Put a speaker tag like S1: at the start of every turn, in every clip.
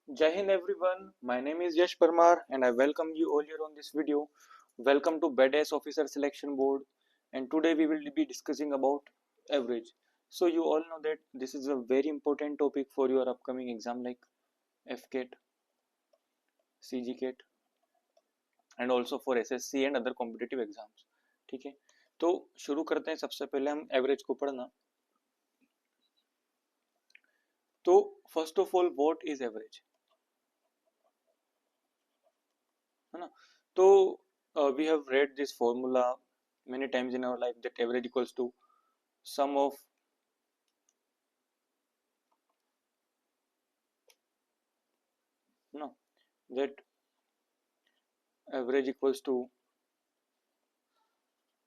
S1: Jai Hind everyone, my name is Yash Parmar and I welcome you all here on this video. Welcome to BEDS Officer Selection Board, and today we will be discussing about average. So you all know that this is a very important topic for your upcoming exam like FCAT, CGCAT and also for SSC and other competitive exams. ठीक है, तो शुरू करते हैं। सबसे पहले हम average को पढ़ना। तो first of all what is average, है ना। तो we have read this formula many times in our life that average equals to sum of no that average equals to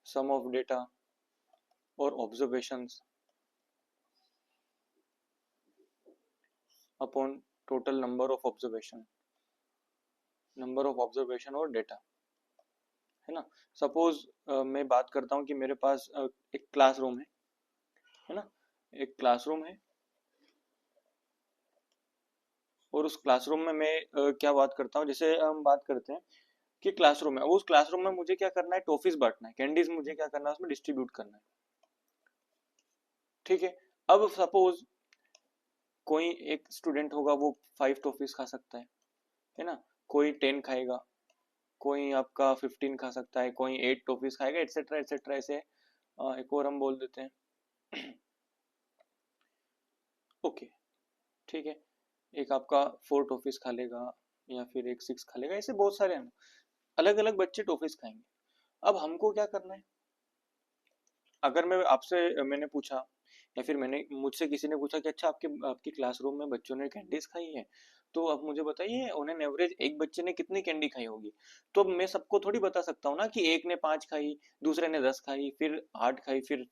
S1: sum of data or observations upon total number of observation और data, है ना। Suppose मैं बात करता हूँ कि मेरे पास एक क्लासरूम है ना। एक क्लासरूम है और उस क्लासरूम में मैं क्या बात करता हूँ, जैसे हम बात करते हैं कि क्लासरूम है, उस क्लासरूम में मुझे क्या करना है, टॉफीज बांटना है, कैंडीज मुझे क्या करना है, उसमें डिस्ट्रीब्यूट करना है। ठीक है, अब सपोज कोई एक स्टूडेंट होगा वो 5 टॉफीज खा सकता है ना। कोई 10 खाएगा, कोई आपका 15 खा सकता है, कोई 8 टॉफीज खाएगा, एटसेट्रा एटसेट्रा। ऐसे एक और हम बोल देते हैं ओके, ठीक है। एक आपका 4 टॉफीज खा लेगा या फिर एक 6 खा लेगा, ऐसे बहुत सारे हैं, अलग अलग बच्चे टॉफीज खाएंगे। अब हमको क्या करना है, अगर मैं आपसे मैंने पूछा या फिर मैंने मुझसे किसी ने पूछा कि अच्छा आपके आपकी क्लासरूम में बच्चों ने कैंडीज खाई है, तो अब मुझे बताइए ऑन एन एवरेज एक बच्चे ने कितनी कैंडी खाई होगी। तो अब मैं सबको थोड़ी बता सकता हूँ ना कि एक ने 5 खाई, दूसरे ने 10 खाई, फिर 8 खाई, फिर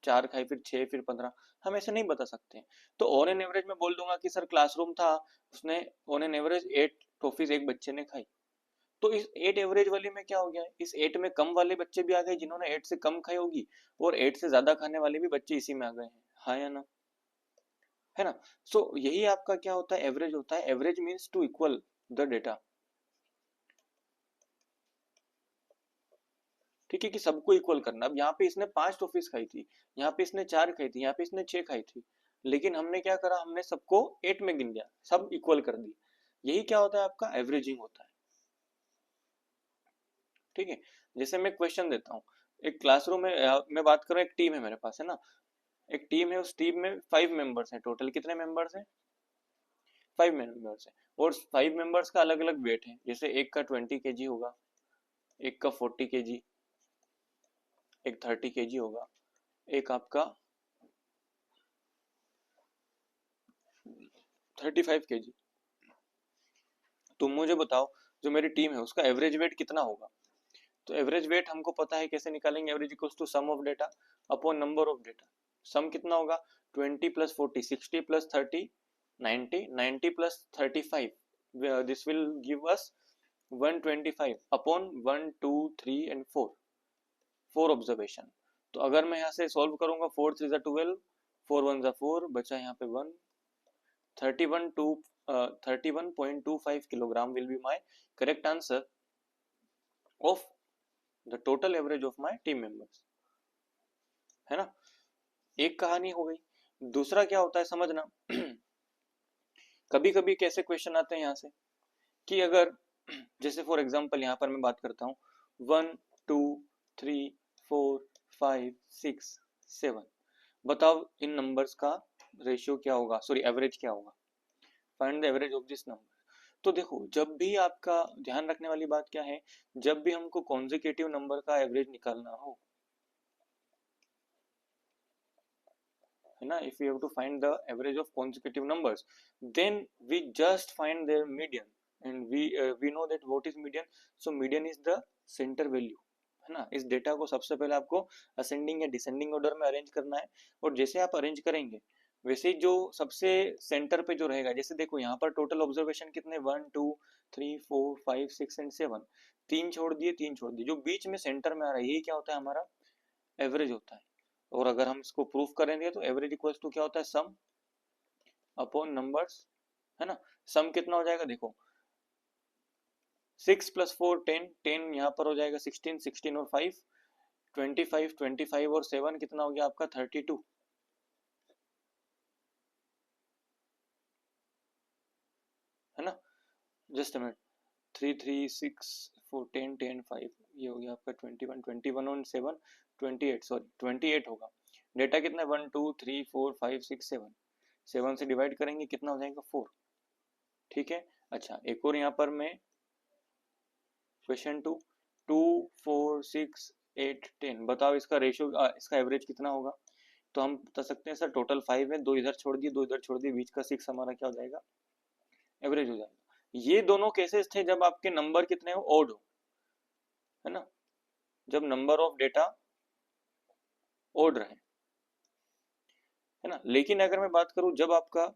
S1: 4 खाई, फिर 6, फिर 15। हम ऐसे नहीं बता सकते। तो ऑन एन एवरेज मैं बोल दूंगा कि सर क्लासरूम था, उसने ऑन एन एवरेज 8 टॉफीज एक बच्चे ने खाई। तो इस 8 एवरेज वाले में क्या हो गया, इस 8 में कम वाले बच्चे भी आ गए जिन्होंने 8 से कम खाई होगी, और 8 से ज्यादा खाने वाले भी बच्चे इसी में आ गए हैं। हाँ या ना, है ना। सो यही आपका क्या होता है, एवरेज होता है। Average means to equal the data. ठीक है, कि सबको इक्वल करना। अब यहाँ पे इसने 5 टॉफीज खाई थी, यहाँ पे इसने 4 खाई थी, यहाँ पे इसने 6 खाई थी, लेकिन हमने क्या करा, हमने सबको 8 में गिन लिया, सब इक्वल कर दी। यही क्या होता है, आपका एवरेजिंग होता है। ठीक है, जैसे मैं क्वेश्चन देता हूँ, एक क्लासरूम में मैं बात करूँ, एक टीम है मेरे पास, है ना। एक टीम है, उस टीम में 5 मेंबर्स हैं। टोटल कितने मेंबर्स हैं, 5 मेंबर्स हैं। और 5 मेंबर्स का अलग अलग वेट है, जैसे एक का 20 kg होगा, एक का 40 kg, एक 30 kg होगा, एक आपका 35 kg। तुम मुझे बताओ, जो मेरी टीम है उसका एवरेज वेट कितना होगा। तो एवरेज वेट हमको पता है, कैसे निकालेंगे, average equals to sum of data upon number of data. Sum कितना होगा, 20 + 40 60 + 30 90 90 + 35, this will give us 125 upon 1 2 3 and 4, 4 observation. तो अगर मैं यहाँ से सॉल्व करूंगा, 4 3 12, 4 1 4, बचा यहाँ पे 1, 31 2 31.25 kilogram will be my correct answer of the total average of my team members, है ना। एक कहानी हो गई। दूसरा क्या होता है समझना कभी कभी कैसे क्वेश्चन आते हैं यहाँ से, कि अगर जैसे फॉर एग्जांपल यहाँ पर मैं बात करता हूँ 1 2 3 4 5 6 7, बताओ इन नंबर्स का रेशियो क्या होगा, सॉरी एवरेज क्या होगा, find the average of this number. तो देखो, जब भी आपका ध्यान रखने वाली बात क्या है, जब भी हमको कॉन्जिक्यूटिव नंबर का एवरेज निकालना हो, है ना, if we have to find the average of consecutive numbers, then we just find their median, and we know that what is median. So median is the center value, है ना। इस data को सबसे पहले आपको असेंडिंग या descending order में arrange करना है, और जैसे आप अरेंज करेंगे वैसे ही जो सबसे सेंटर पे जो रहेगा, जैसे देखो यहाँ पर टोटल ऑब्जर्वेशन कितने, 1 2 3 4 5 6 एंड 7, तीन छोड़ दिए, तीन छोड़ दिए, जो बीच में सेंटर में आ रहा है, यही क्या होता है, हमारा एवरेज होता है। और अगर हम इसको प्रूफ करेंगे तो एवरेज इक्वल्स टू क्या होता है, सम अपॉन नंबर्स है ना। सम कितना हो जाएगा देखो, 6 + 4 10, 10 यहाँ पर हो जाएगा 16, 16 और 5 25, 25 और 7 कितना हो गया आपका 32, है ना। जस्ट अ मिनट, 3 3 6 4 10 10 5, ये हो गया आपका 21, 21 और 7 28, सॉरी 28 होगा। डेटा कितना है 1 2 3 4 5 6 7, 7 से डिवाइड करेंगे कितना हो जाएगा 4, ठीक है। अच्छा एक और यहाँ पर मैं क्वेश्चन 2, 2 4 6 8 10, बताओ इसका रेशियो, इसका एवरेज कितना होगा। तो हम बता सकते हैं सर टोटल 5 है, 2 इधर छोड़ दिए 2 इधर छोड़ दिए, बीच का 6 हमारा क्या हो जाएगा एवरेज हो जाएगा। ये दोनों केसेस थे जब आपके नंबर कितने हो ओड हो, है ना, जब नंबर ऑफ डेटा ओड रहे, है ना। लेकिन अगर मैं बात करूं जब आपका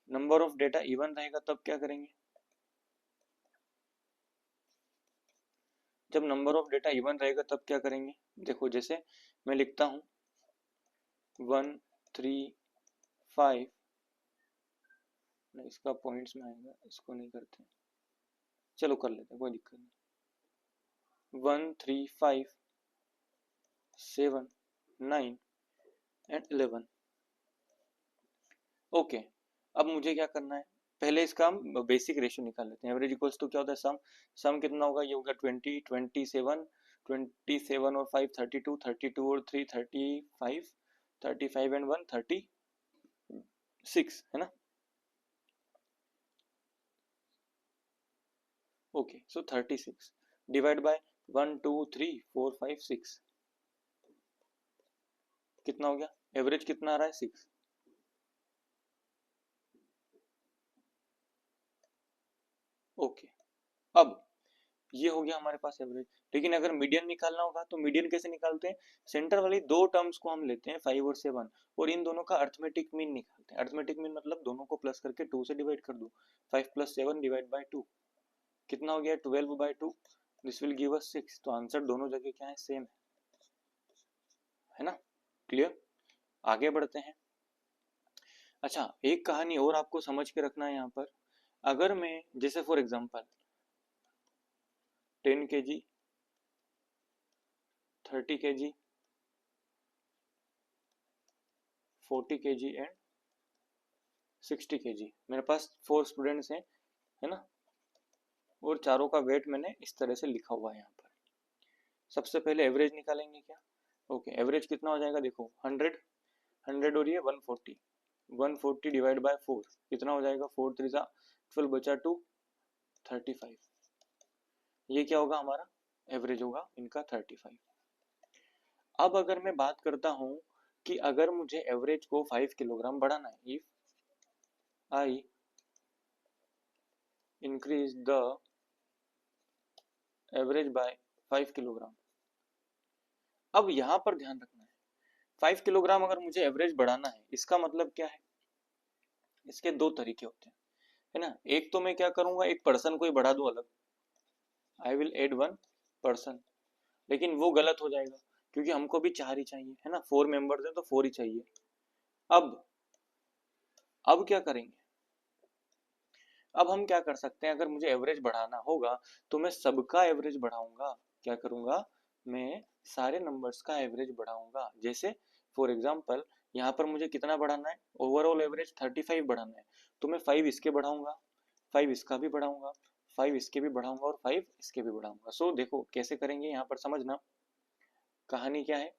S1: नंबर ऑफ डेटा इवन रहेगा तब क्या करेंगे, जब नंबर ऑफ डेटा इवन रहेगा तब क्या करेंगे। देखो जैसे मैं लिखता हूं 1 3 5, नहीं इसका पॉइंट्स में आएगा, इसको नहीं करते, चलो कर लेते हैं कोई दिक्कत नहीं, 1 3 5 7 9 एंड 11। ओके, अब मुझे क्या करना है, पहले इसका हम बेसिक रेशियो निकाल लेते हैं। एवरेज इक्वल्स टू क्या होता है सम, सम कितना होगा, ये होगा 20 27, 27 और 5 32, 32 और 3 35, 35 एंड 1 36, है ना। ओके सो 36 डिवाइड बाय 1 2 3 4 5 6, कितना हो गया एवरेज कितना आ रहा है 6। ओके, अब ये हो गया हमारे पास एवरेज। लेकिन अगर मीडियन निकालना होगा तो मीडियन कैसे निकालते हैं, सेंटर वाली दो टर्म्स को हम लेते हैं 5 और 7 और इन दोनों का अर्थमेटिक मीन निकालते हैं। अर्थमेटिक मीन मतलब दोनों को प्लस करके 2 से डिवाइड कर दो, 5 + 7 डिवाइड बाय 2 कितना हो गया 12/2, दिस विल गिव अस 6। तो आंसर दोनों जगह क्या है सेम है ना। क्लियर, आगे बढ़ते हैं। अच्छा एक कहानी और आपको समझ के रखना है यहाँ पर, अगर मैं जैसे for example 10 kg 30 kg 40 kg and 60 kg, मेरे पास 4 स्टूडेंट्स हैं, है ना, और चारों का वेट मैंने इस तरह से लिखा हुआ है यहाँ पर। सबसे पहले एवरेज निकालेंगे क्या। ओके एवरेज कितना हो जाएगा देखो 100, 100 और ये 140, 140 डिवाइड बाय 4 कितना हो जाएगा 4 3 12 बचा 2 35, ये क्या होगा हमारा एवरेज होगा इनका 35। अब अगर मैं बात करता हूं कि अगर मुझे एवरेज को 5 किलोग्राम बढ़ाना है, if I increase the average by 5 kilogram, अब यहां पर ध्यान रखना है 5 किलोग्राम अगर मुझे एवरेज बढ़ाना है इसका मतलब क्या है, इसके दो तरीके होते हैं, है ना। एक तो मैं क्या करूंगा एक पर्सन को ही बढ़ा दूं अलग, आई विल एड 1 पर्सन, लेकिन वो गलत हो जाएगा क्योंकि हमको भी 4 ही चाहिए, है ना, 4 मेंबर्स हैं तो 4 ही चाहिए। अब अब क्या करेंगे, अब हम क्या कर सकते हैं, अगर मुझे एवरेज बढ़ाना होगा तो मैं सबका एवरेज बढ़ाऊंगा, क्या करूंगा मैं सारे नंबर्स का एवरेज बढ़ाऊंगा। जैसे फॉर एग्जांपल यहाँ पर मुझे कितना बढ़ाना है, ओवरऑल एवरेज 35 बढ़ाना है, तो मैं 5 इसके बढ़ाऊंगा, 5 इसका भी बढ़ाऊंगा, 5 इसके भी बढ़ाऊंगा और 5 इसके भी बढ़ाऊंगा। सो देखो कैसे करेंगे यहाँ पर समझना, कहानी क्या है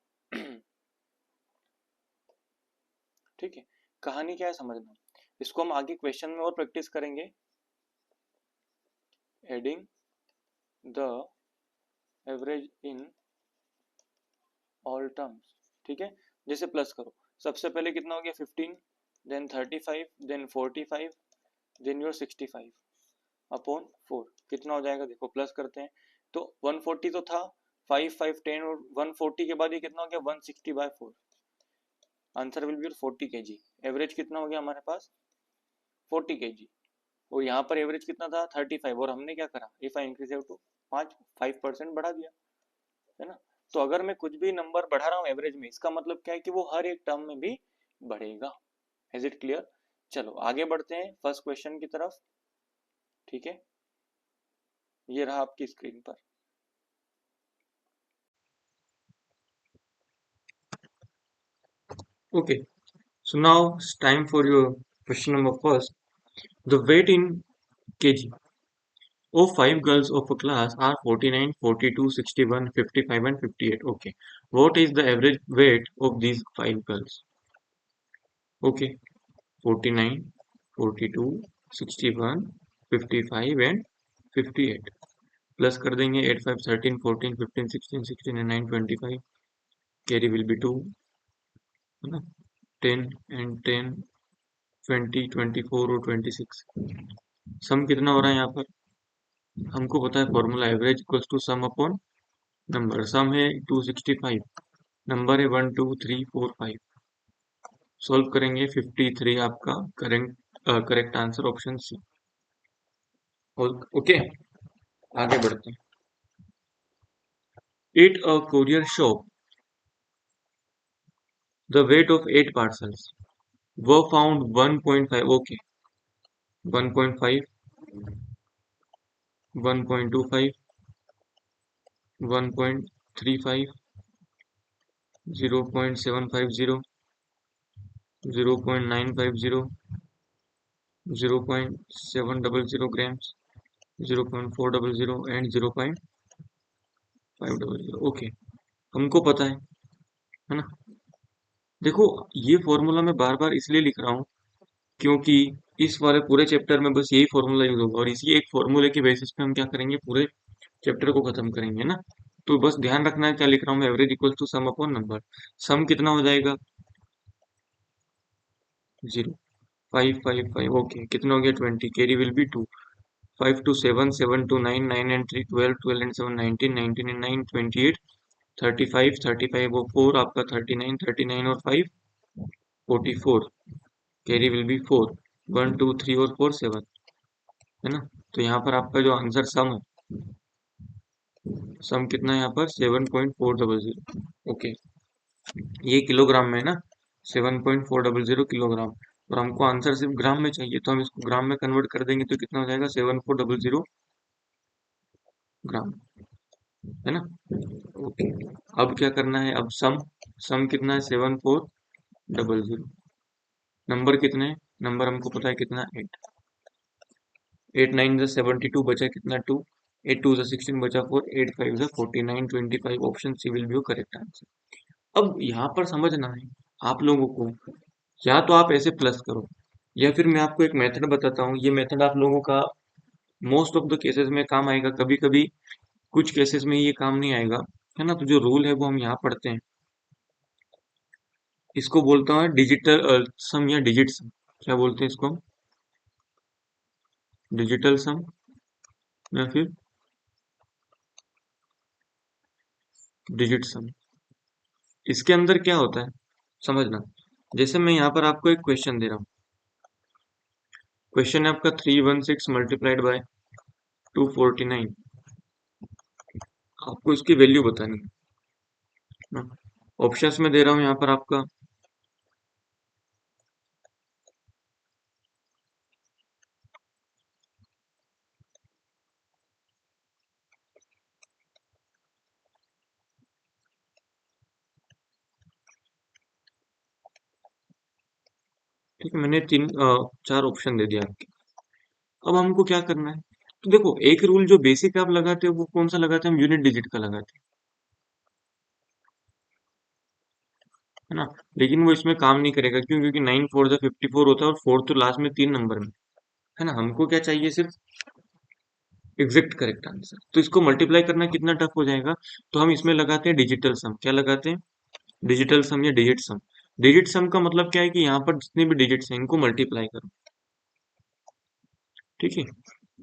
S1: ठीक है, कहानी क्या है समझना, इसको हम आगे क्वेश्चन में और प्रैक्टिस करेंगे। Adding the average in all terms, ठीक है, जैसे प्लस करो, सबसे पहले कितना हो गया 15, then 35, then 45, then your 65 upon 4 कितना हो जाएगा देखो प्लस करते हैं तो 140 तो था, 5 5 10 और 140 के बाद ये कितना हो गया 160/4, answer will B 40 kg। Average कितना हो गया हमारे पास 40 kg, और यहाँ पर एवरेज कितना था 35 और हमने क्या करा इफ आई इंक्रीज टू 5% बढ़ा दिया, है ना। तो अगर मैं कुछ भी नंबर बढ़ा रहा हूँ एवरेज में इसका मतलब क्या है कि वो हर एक टर्म में भी बढ़ेगा। इज इट क्लियर, चलो आगे बढ़ते हैं फर्स्ट क्वेश्चन की तरफ। ठीक है, ये रहा आपकी स्क्रीन पर।
S2: Okay, so now it's time for your question number first. The weight in kg of five girls of a class are 49, 42, 61, 55 and 58. Okay, what is the average weight of these five girls? Okay, 49, 42, 61, 55 and 58. Plus कर देंगे 8 5 13 14 15 16 16 and 9 25. Carry will be 2, है ना, 10 and 10 20 24 और 26. सम कितना हो रहा है यहाँ पर? हमको पता है formula average equals to sum upon number. Sum है 265, नंबर है 1 2 3 4 5। सॉल्व करेंगे 53 आपका correct answer option C. Okay, आगे बढ़ते हैं। At a courier shop the weight of 8 parcels were found 1.5। Okay, 1.5, 1.25, 1.35, 0.750, 0.950, 0.700 grams, 0.400 and 0.500। Okay, हमको पता है ना। देखो, ये फॉर्मूला मैं बार बार इसलिए लिख रहा हूँ क्योंकि इस वाले पूरे चैप्टर में बस यही फॉर्मूला यूज होगा और इसी एक फॉर्मूले के बेसिस पे हम क्या करेंगे, पूरे चैप्टर को खत्म करेंगे ना। तो बस ध्यान रखना है क्या लिख रहा हूँ मैं, average equal to sum upon number. Sum कितना हो जाएगा? 0 5 5 5। ओके, कितना हो गया? 20। Carry will be 2। 5 to 7, 7 to 9, 9 and 3 12, 12 and 7 19, 19 and 9 28, 35, 35 और 4 आपका 39, 39 और 5 44। Carry will be 4। 1 2 3 और 4 7, है ना। तो यहाँ पर आपका जो आंसर सम है, सम कितना है यहाँ पर? 7.400। ओके, ये किलोग्राम में है ना, 7.400 किलोग्राम। और हमको आंसर सिर्फ ग्राम में चाहिए, तो हम इसको ग्राम में कन्वर्ट कर देंगे तो कितना हो जाएगा? 7400 ग्राम, है ना। ओके, अब क्या करना है? अब सम, सम कितना है? 7400। नंबर कितने हैं? नंबर हमको पता है कितना? 8। 8 9 72, बचा कितना? 2। 8 2 16, बचा 4। 8 5 49, 25। Option C will be correct answer. अब यहाँ पर समझना है आप लोगों को, या तो आप ऐसे प्लस करो या फिर मैं आपको एक मेथड बताता हूँ। ये मेथड आप लोगों का मोस्ट ऑफ द केसेस में काम आएगा, कभी कभी कुछ केसेस में ये काम नहीं आएगा, है ना। तो जो रूल है वो हम यहाँ पढ़ते हैं। इसको बोलता हूँ डिजिटल सम या डिजिट सम। क्या बोलते हैं इसको हम? डिजिटल सम या फिर डिजिट सम। इसके अंदर क्या होता है समझना। जैसे मैं यहाँ पर आपको एक क्वेश्चन दे रहा हूँ। क्वेश्चन है आपका 316 मल्टीप्लाइड बाय 249। आपको इसकी वैल्यू बतानी है। ऑप्शंस में दे रहा हूँ यहाँ पर आपका। ठीक है, मैंने चार ऑप्शन दे दिया आपके। अब हमको क्या करना है? तो देखो, एक रूल जो बेसिक आप लगाते हो वो कौन सा लगाते हैं? हम यूनिट डिजिट का लगाते हैं, है ना। लेकिन वो इसमें काम नहीं करेगा, क्यों? क्योंकि 9 4 54 होता है और 4 तो लास्ट में 3 नंबर में, है ना। हमको क्या चाहिए? सिर्फ एग्जैक्ट करेक्ट आंसर। तो इसको मल्टीप्लाई करना कितना टफ हो जाएगा? तो हम इसमें लगाते हैं डिजिटल सम। क्या लगाते हैं? डिजिटल सम या डिजिट सम। डिजिट सम का मतलब क्या है कि यहाँ पर जितने भी डिजिट्स हैं इनको मल्टीप्लाई करो। ठीक है,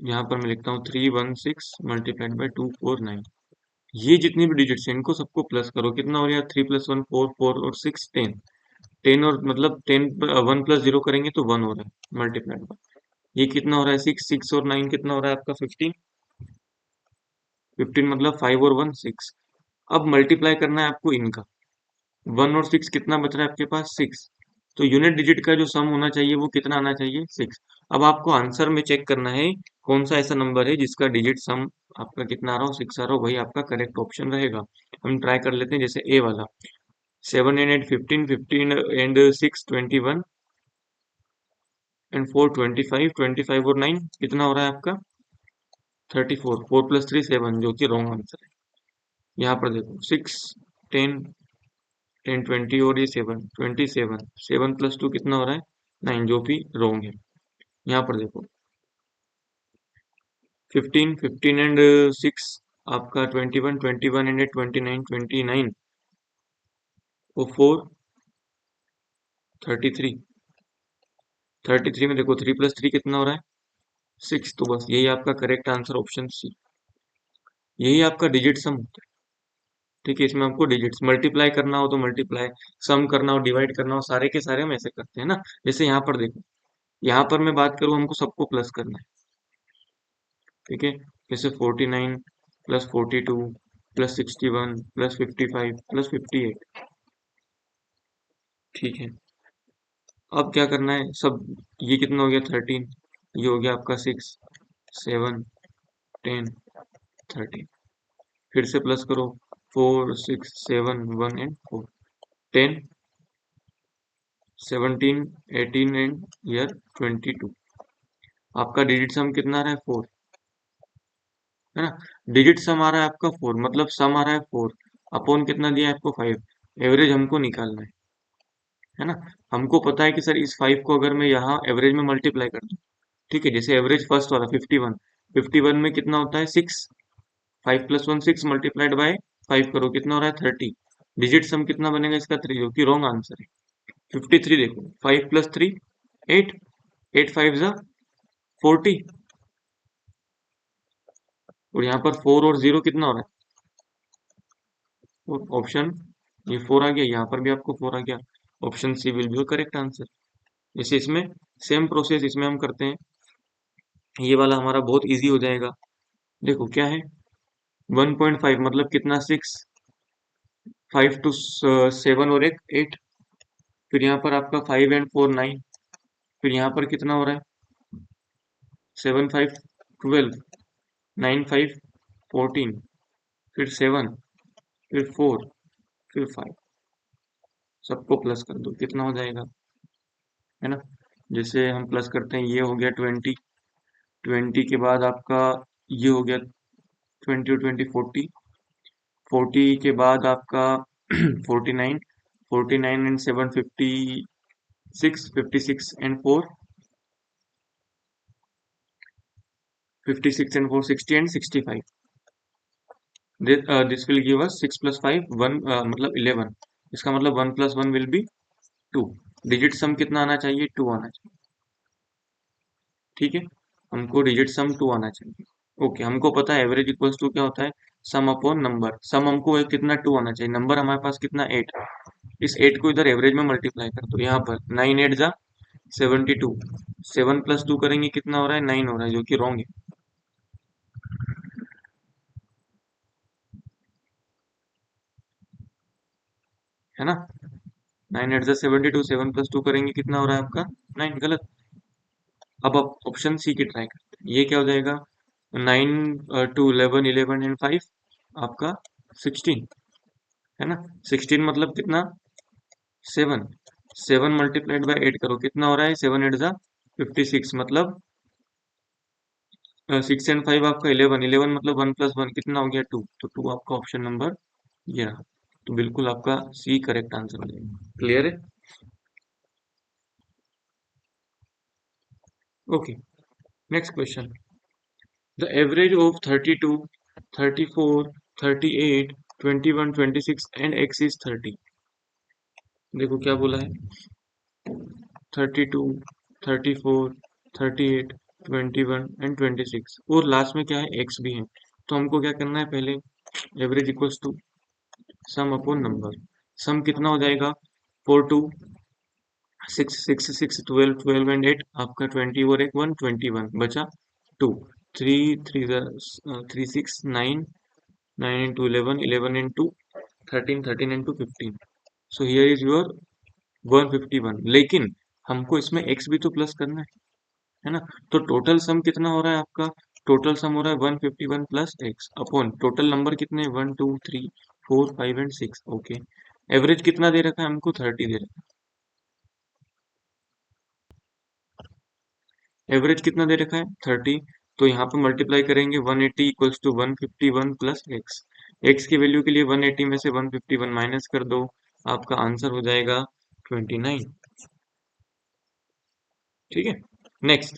S2: यहाँ पर मैं लिखता हूँ 316 मल्टीप्लाइड बाई 249। ये जितनी भी डिजिट्स हैं इनको सबको प्लस करो। कितना हो गया? 3 + 1 4, 4 और 6 10। 10 और मतलब 10 1 + 0 करेंगे तो 1 हो रहा है मल्टीप्लाइड बाय। ये कितना हो रहा है? 6 6 और 9 कितना हो रहा है आपका? 15। 15 मतलब 5 और 1 6। अब मल्टीप्लाई करना है आपको इनका। 1 और 6 कितना बच रहा है आपके पास? 6। तो यूनिट डिजिट का जो सम होना चाहिए वो कितना आना चाहिए, 6। अब आपको आंसर में चेक करना है कौन सा ऐसा नंबर है जिसका डिजिट सम आपका कितना आ रहा हो, 6 आ रहा हो, वही आपका करेक्ट ऑप्शन रहेगा। हम ट्राई कर लेते हैं, जैसे ए वाला 7 एंड 8 15, 15 एंड 6 21 एंड 4 25, 25 और 9 कितना हो रहा है आपका 34, 4 + 3 7, जो कि रॉन्ग आंसर है। यहाँ पर देखो 6 10 10 20 और ये 7 27, 7 + 2 कितना हो रहा है 9, जो भी रॉन्ग है। यहाँ पर देखो 15 15 एंड 6 आपका 21 21 एंड 29 29 और 4 33, 33 में देखो 3 + 3 कितना हो रहा है 6, तो बस यही आपका करेक्ट आंसर ऑप्शन सी, यही आपका डिजिट सम होता है। ठीक है, इसमें हमको डिजिट्स मल्टीप्लाई करना हो तो मल्टीप्लाई, सम करना हो डिवाइड करना हो, सारे के सारे हम ऐसे करते हैं ना। जैसे यहाँ पर देखो, यहाँ पर मैं बात करूँ हमको सबको प्लस करना है। ठीक है, जैसे 49 + 42 + 61 + 55 + 58। ठीक है, अब क्या करना है सब, ये कितना हो गया 13, ये हो गया आपका 6 7 10 13, फिर से प्लस करो 4 6 7 1 एंड 4 10 17 18 एंड ईयर 22। आपका डिजिट सम कितना आ रहा है 4, है ना। डिजिट सम आ रहा है आपका 4, मतलब सम आ रहा है 4 अपॉन कितना दिया है आपको 5, एवरेज हमको निकालना है ना। हमको पता है कि सर इस 5 को अगर मैं यहाँ एवरेज में मल्टीप्लाई कर दूं, ठीक है, जैसे एवरेज फर्स्ट वाला 51, 51 में कितना होता है 6, 5 + 1 6 मल्टीप्लाइड बाय 5 करो कितना हो रहा है 30, डिजिट सम कितना बनेगा इसका 3, जो कि रॉन्ग आंसर है। 53 देखो 5 + 3 8, 8 5 जा 40, और यहाँ पर 4 और 0 कितना हो रहा है, ऑप्शन ये 4 आ गया, यहाँ पर भी आपको 4 आ गया, option C will be correct answer. जैसे इसमें सेम प्रोसेस इसमें हम करते हैं, ये वाला हमारा बहुत इजी हो जाएगा। देखो क्या है 1.5 मतलब कितना 6, 5 to 7 और एक 8, फिर यहाँ पर आपका 5 एंड 4 9, फिर यहाँ पर कितना हो रहा है 7 5 12, 9 5 14, फिर 7, फिर 4, फिर 5, सबको प्लस कर दो कितना हो जाएगा, है ना। जैसे हम प्लस करते हैं, ये हो गया 20, 20 के बाद आपका ये हो गया 20 और 20 40, 40 के बाद आपका 49, 49 and 7 56, 56 and 4 56 and 4 60 and 65। This will give us 6 + 5 1, मतलब 11, इसका मतलब 1 + 1 विल बी 2, डिजिट सम कितना आना चाहिए 2 आना चाहिए। ठीक है, हमको डिजिट सम 2 आना चाहिए। ओके, हमको पता है एवरेज इक्वल्स टू क्या होता है, सम अपॉन नंबर, सम हमको कितना 2 आना चाहिए, नंबर हमारे पास कितना 8, इस 8 को इधर एवरेज में मल्टीप्लाई कर दो, यहाँ पर 9 8 जा 72, 7 + 2 करेंगे कितना हो रहा है 9 हो रहा है, जो कि रॉन्ग है ना। 9 8 जा 72, 7 + 2 करेंगे कितना हो रहा है आपका 9, गलत। अब आप ऑप्शन सी की ट्राई करते हैं, ये क्या हो जाएगा 9 2 11 11 एंड 5 आपका 16, है ना। 16 मतलब कितना 7, 7 मल्टीप्लाइड बाय 8 करो कितना हो रहा है 7 8 जा 56, मतलब 6 एंड 5 आपका 11, 11 मतलब 1 + 1 कितना हो गया 2, तो 2 आपका ऑप्शन नंबर ये रहा। तो बिल्कुल आपका सी करेक्ट आंसर हो जाएगा। क्लियर है। Okay, next question, the average of 32 34 38 21 26 and x is 30। देखो क्या बोला है 32 34 38 21 एंड 26, और लास्ट में क्या है x भी है। तो हमको क्या करना है, पहले average equals to sum upon number, sum कितना हो जाएगा 4 2 6 6 6 12 12 एंड 8 आपका 20 और एक 1 21 बचा 2, 3 3 3 6 9, 9 into 11 11 into 13 13 into 15, so here is your 151, लेकिन हमको इसमें x भी तो प्लस करना है ना। तो टोटल सम कितना हो रहा है आपका, टोटल सम हो रहा है 151 plus x upon total number कितने 1 2 3 4 5 एंड 6। ओके, एवरेज कितना दे रखा है हमको 30 दे रखा है, एवरेज कितना दे रखा है 30। तो यहाँ पे मल्टीप्लाई करेंगे 180 equals to 151 plus x, x की वैल्यू के लिए 180 में से 151 माइनस कर दो, आपका आंसर हो जाएगा 29। ठीक है, next,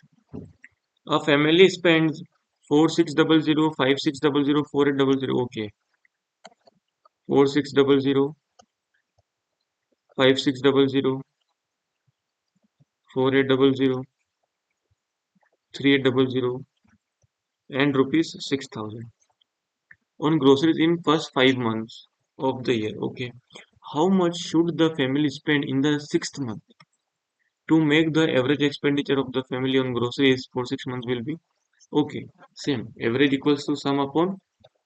S2: a family spends 4600 5600 4800। Okay, 4600 5600 4800 3800 and rupees 6000 on groceries in first 5 months of the year। Okay, how much should the family spend in the sixth month to make the average expenditure of the family on groceries for 6 months will be। Okay, same average equals to sum upon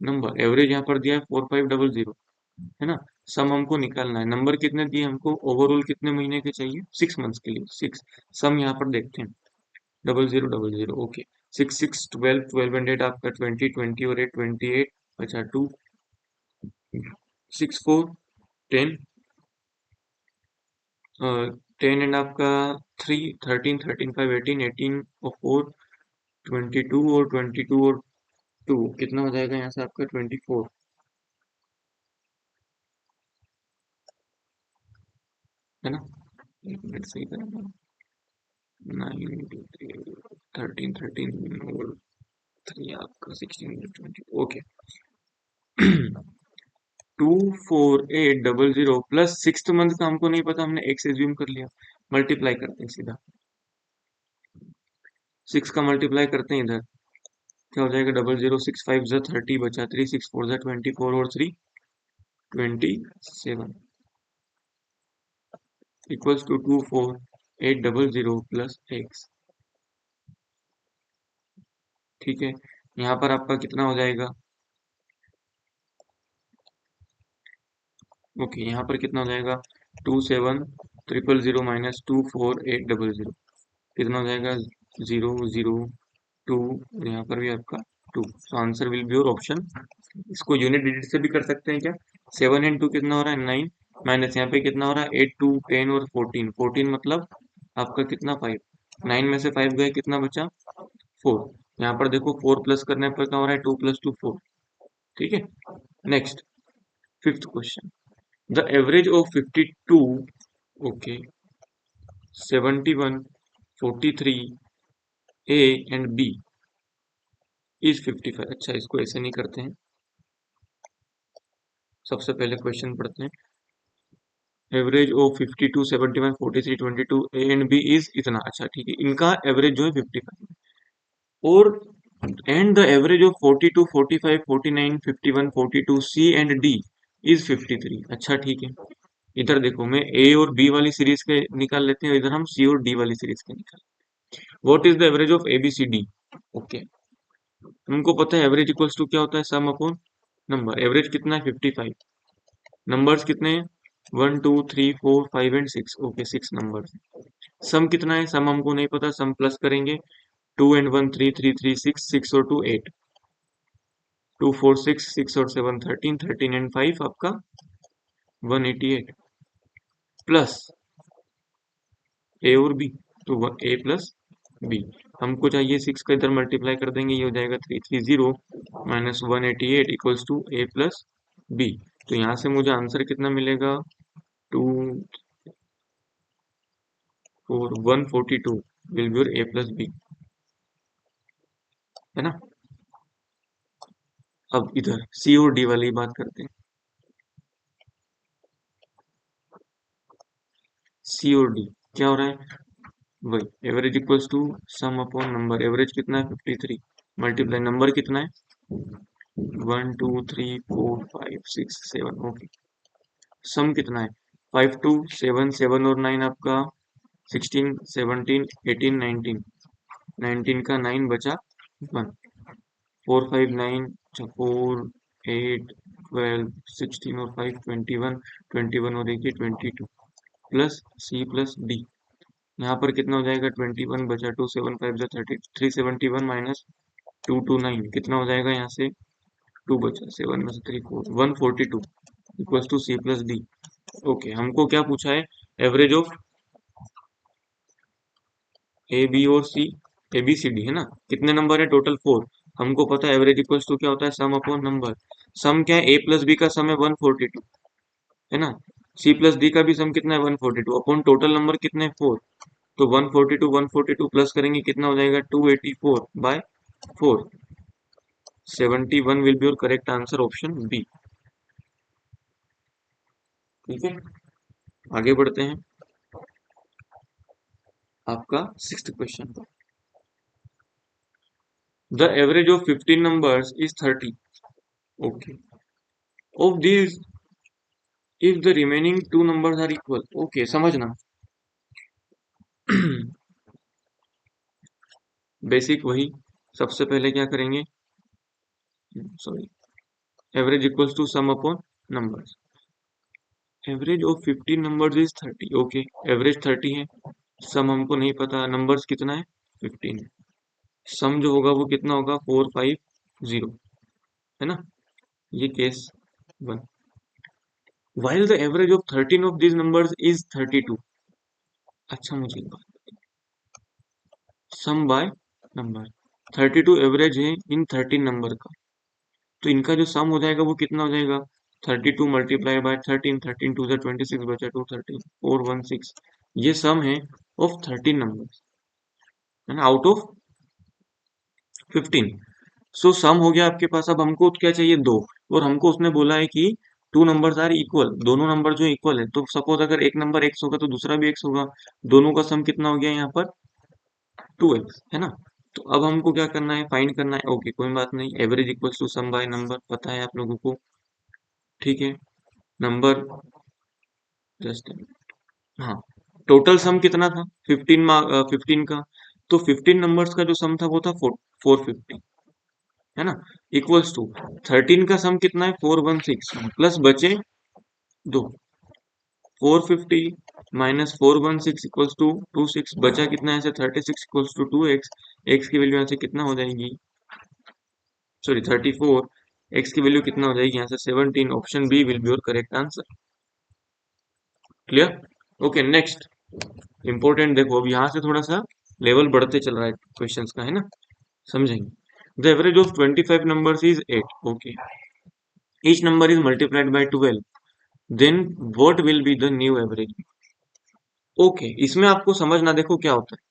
S2: number, average यहाँ पर दिया है 4500, है ना। सम हमको निकालना है, number कितने दिए हमको, ओवरऑल कितने महीने के चाहिए 6 मंथ्स के लिए 6। सम यहाँ पर देखते हैं 0000। ओके, 6 6 12 12 एंड 8 आपका 20 20 और 8 28, अच्छा 2 6 4 10 10 एंड आपका 3 13 13 5 18 18 और 4 22 और 22 और 2 कितना हो जाएगा यहाँ से आपका 24, है ना। एक मिनट सही करेंगे, 9 13 13 और 3 आपका 16 20। ओके, 24800 प्लस सिक्स मंथ का हमको नहीं पता, हमने एक्स एज्यूम कर लिया, मल्टीप्लाई करते हैं सीधा, 6 का मल्टीप्लाई करते हैं इधर, क्या हो जाएगा 0065 जा 30 बचा 3 6 4 जा 24 और 3 27 इक्वल्स टू 24800 प्लस एक्स। ठीक है, यहाँ पर आपका कितना हो जाएगा, ओके यहाँ पर कितना हो जाएगा 27000 माइनस 24800, कितना हो जाएगा 002, यहाँ पर भी आपका 2। तो answer will be your option. इसको यूनिट डिजिट से भी कर सकते हैं क्या, 7 एंड 2 कितना हो रहा है 9, माइनस यहाँ पे कितना हो रहा है 8 2 10 और 14 14 मतलब आपका कितना 5, 9 में से 5 गए कितना बचा 4। यहाँ पर देखो 4 प्लस करने पर क्या हो रहा है 2 + 2 4। ठीक है, next, fifth question, the average of 52, okay 71 43 A and B is 55। अच्छा, इसको ऐसे नहीं करते हैं, सबसे पहले क्वेश्चन पढ़ते हैं, average of 52 71 43 22 A and B is इतना। अच्छा ठीक है, इनका एवरेज जो है 55 और and the average of 42 45 49 51 42 C and D is 53। अच्छा ठीक है, इधर देखो मैं ए और बी वाली सीरीज के निकाल लेते हैं, इधर हम सी और डी वाली सीरीज के निकाल। What is the average of A B C D. Okay, हमको पता है एवरेज इक्वल्स टू क्या होता है सम अपॉन नंबर, एवरेज कितना है 55, नंबर्स कितने हैं 1 2 3 4 5 एंड 6। ओके 6 नंबर्स, सम कितना है, सम हमको नहीं पता, सम प्लस करेंगे 2 एंड 1 3 3 3 6 6 और 2 8, 2 4 6 6 और 7 13 13 एंड 5 आपका 188 प्लस ए और बी, तो ए प्लस बी, हमको चाहिए 6 का इधर मल्टीप्लाई कर देंगे, ये हो जाएगा 330 minus 188 equals to A plus B. तो यहाँ से मुझे आंसर कितना मिलेगा 2 4 142 will be your A plus B, है ना। अब इधर सी और डी वाली बात करते हैं, सी और डी क्या हो रहा है, वही average equals to sum upon number, average कितना है 53 मल्टीप्लाई नंबर कितना है 1 2 3 4 5 6 7। ओके, सम कितना है 5 2 7 7 और 9 आपका 16 17 18 19, 19 का 9 बचा 1, 4 5 9 4 8 12 16 और 5 21 21 और एक 22। Plus C plus D. यहाँ पर कितना हो जाएगा 21 बचा 2 7 5 जा 30 371 माइनस 229 कितना हो जाएगा यहाँ से 2 बचा 7 में से 3 4 142 equals to C plus D. Okay हमको क्या पूछा है एवरेज ऑफ ए बी और सी ए बी सी डी है ना। कितने नंबर है टोटल 4। हमको पता है एवरेज इक्वल्स टू क्या होता है सम अपॉन नंबर। सम क्या है ए प्लस बी का सम है 142 है ना। सी प्लस डी का भी सम कितना है 142 अपॉन टोटल नंबर कितने 4। तो 142 प्लस करेंगे कितना हो जाएगा 284 by 4। 71 will be your correct answer option B. ठीक है आगे बढ़ते हैं आपका 6th question. The average of 15 numbers is 30। Okay of these if the remaining two numbers are equal। Okay समझना बेसिक वही सबसे पहले क्या करेंगे sorry average equals to sum upon numbers. Average of 15 numbers is 30। Okay average 30 है सम हमको नहीं पता नंबर्स कितना है 15 है। सम जो होगा वो कितना होगा 450 है ना। ये case 1। while the average of 13 of these numbers is 32। अच्छा मुझे एक बात सम बाय नंबर 32 एवरेज है इन 13 नंबर का तो इनका जो सम हो जाएगा वो कितना हो जाएगा 32 मल्टीप्लाई बाय 13 13 टू 26 बचा 2 13 416 ये सम है ऑफ 13 नंबर है ना आउट ऑफ 15। सो सम हो गया आपके पास। अब हमको क्या चाहिए 2 और हमको उसने बोला है कि टू नंबर्स आर इक्वल दोनों नंबर जो इक्वल है तो सपोज अगर एक नंबर x होगा तो दूसरा भी x होगा दोनों का सम कितना हो गया यहाँ पर 2x है ना। तो अब हमको क्या करना है फाइंड करना है। ओके कोई बात नहीं average equals to sum by number पता है आप लोगों को। ठीक है नंबर जस्ट हाँ टोटल सम कितना था 15 का तो 15 नंबर्स का जो सम था वो था 450 है ना इक्वल्स टू 13 का सम कितना है 416 प्लस बचे 2 450 माइनस 416 इक्वल्स टू 26 बचा कितना है 36 इक्वल्स टू 2x x की वैल्यू यहाँ से कितना हो जाएगी सॉरी 34 x की वैल्यू कितना हो जाएगी यहाँ से 17 option B will be your correct answer. Clear okay next important देखो अब यहाँ से थोड़ा सा लेवल बढ़ते चल रहा है क्वेश्चंस का है ना समझेंगे। The average of 25 numbers is 8। Okay each number is multiplied by 12 then what will be the new average. Okay इसमें आपको समझना देखो क्या होता है।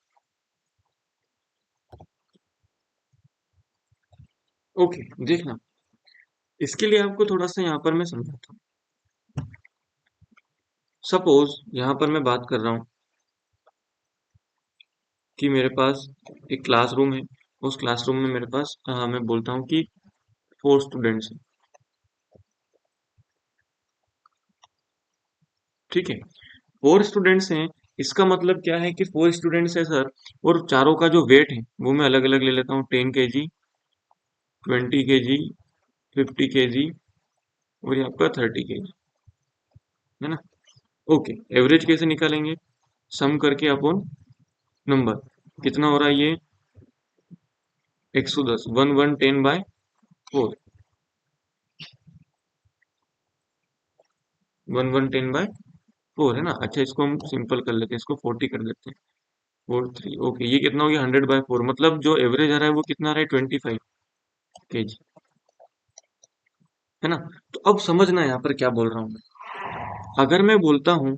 S2: ओके देखना इसके लिए आपको थोड़ा सा यहाँ पर मैं समझाता हूँ। सपोज यहाँ पर मैं बात कर रहा हूँ कि मेरे पास एक क्लासरूम है उस क्लासरूम में मेरे पास मैं बोलता हूँ कि 4 स्टूडेंट्स हैं। ठीक है 4 स्टूडेंट्स हैं इसका मतलब क्या है कि 4 स्टूडेंट्स है सर और चारों का जो वेट है वो मैं अलग अलग ले लेता हूँ 10 केजी 20 केजी 50 केजी और ये आपका 30 केजी है ना। ओके एवरेज कैसे निकालेंगे सम करके अपॉन नंबर कितना हो रहा है ये 110 1110 बाय 4 1110 बाय 4 है ना। अच्छा इसको हम सिंपल कर लेते हैं इसको 40 कर देते हैं 43 ओके ये कितना हो गया 100 बाय 4 मतलब जो एवरेज आ रहा है वो कितना आ रहा है 25 केजी है ना। तो अब समझना यहाँ पर क्या बोल रहा हूँ मैं अगर मैं बोलता हूँ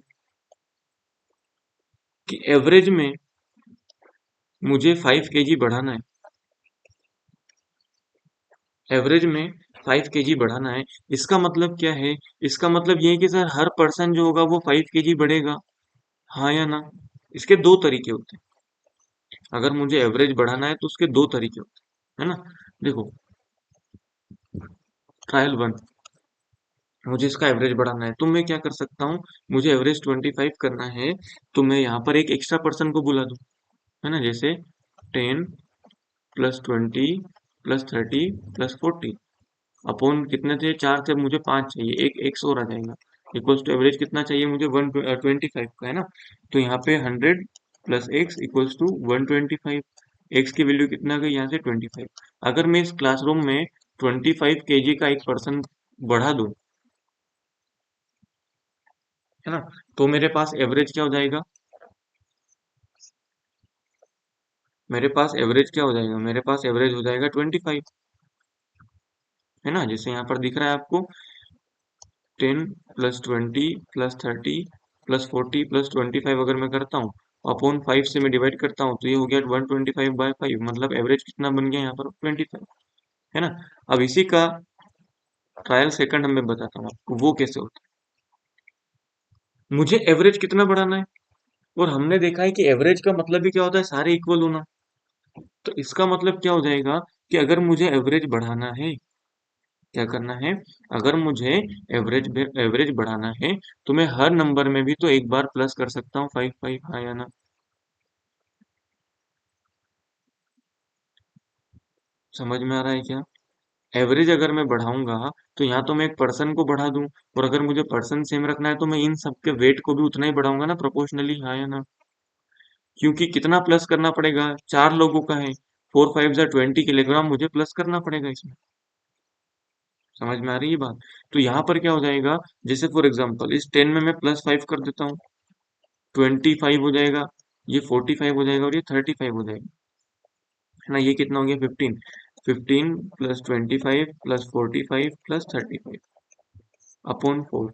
S2: कि एवरेज में मुझे 5 केजी बढ़ाना है एवरेज में 5 केजी बढ़ाना है इसका मतलब क्या है इसका मतलब ये है कि सर हर पर्सन जो होगा वो 5 केजी बढ़ेगा हाँ या ना। इसके दो तरीके होते हैं अगर मुझे एवरेज बढ़ाना है तो उसके दो तरीके होते हैं है ना। देखो ट्रायल 1 मुझे इसका एवरेज बढ़ाना है तो मैं क्या कर सकता हूँ मुझे एवरेज 25 करना है तो मैं यहाँ पर एक एक्स्ट्रा पर्सन को बुला दूँ है ना जैसे 10 प्लस 20 प्लस 30 प्लस 40 अपॉन कितने थे 4 थे मुझे 5 चाहिए एक एक्स और आ जाएगा इक्वल्स टू एवरेज कितना चाहिए मुझे, 125 का है ना। तो यहाँ पे 100 plus x equals to 125। X की वैल्यू कितना गई यहाँ से 25। अगर मैं इस क्लासरूम में 25 केजी का एक पर्सन बढ़ा दूं, है ना, तो मेरे पास एवरेज क्या हो जाएगा, मेरे पास एवरेज क्या हो जाएगा, मेरे पास एवरेज हो जाएगा 25, है ना, जैसे यहाँ पर दिख रहा है आपको। 10 प्लस 20 प्लस 30 प्लस 40 प्लस 25 अगर मैं करता हूँ, अपॉन 5 से मैं डिवाइड करता हूँ, तो ये हो गया 125/5, मतलब एवरेज कितना बन गया यहाँ पर 25, है ना। अब इसी का ट्रायल सेकंड मैं बताता हूँ आपको वो कैसे होता है। मुझे एवरेज कितना बढ़ाना है, और हमने देखा है कि एवरेज का मतलब ही क्या होता है, सारे इक्वल होना। तो इसका मतलब क्या हो जाएगा कि अगर मुझे एवरेज बढ़ाना है, क्या करना है, अगर मुझे एवरेज बढ़ाना है, तो मैं हर नंबर में भी तो एक बार प्लस कर सकता हूँ 5 5, हाँ या ना। समझ में आ रहा है क्या। एवरेज अगर मैं बढ़ाऊंगा, तो यहाँ तो मैं एक पर्सन को बढ़ा दूं, और अगर मुझे पर्सन सेम रखना है तो मैं इन सब के वेट को भी उतना ही बढ़ाऊंगा ना, प्रोपोर्शनली, हाँ या ना। क्योंकि कितना प्लस करना पड़ेगा, 4 लोगों का है, 4 5 20 किलोग्राम मुझे प्लस करना पड़ेगा इसमें। समझ में आ रही है बात। तो यहाँ पर क्या हो जाएगा, जैसे फॉर एग्जाम्पल इस 10 में मैं +5 कर देता हूँ, 25 हो जाएगा, ये 45 हो जाएगा, और ये 35 हो जाएगा, है ना। ये कितना हो गया 15, 15 प्लस 25 प्लस 45 प्लस 35 अपॉन 4।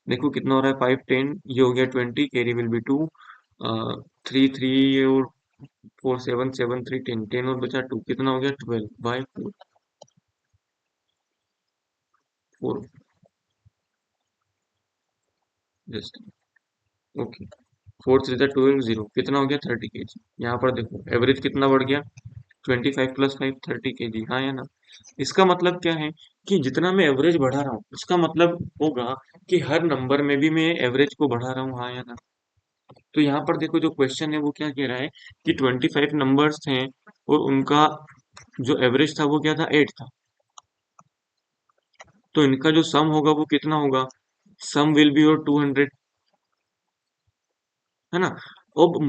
S2: देखो कितना हो रहा है, 5 10, ये हो गया 20, कैरी विल बी 2, 3 3 और 4 7 7 3 10, 10 और बचा 2, कितना हो गया 12/4। 4 जस्ट ओके, 4 3 12 0, कितना हो गया 30 kg। यहाँ पर देखो एवरेज कितना बढ़ गया, 25 प्लस 5 30 kg, हाँ या ना। इसका मतलब क्या है कि जितना मैं एवरेज बढ़ा रहा हूँ, उसका मतलब होगा कि हर नंबर में भी मैं एवरेज को बढ़ा रहा हूँ, हाँ या ना। तो यहाँ पर देखो जो क्वेश्चन है वो क्या कह रहा है कि 25 नंबर्स थे, और उनका जो एवरेज था वो क्या था, 8 था। तो इनका जो सम होगा वो कितना होगा, सम विल बी और 200, है ना। अब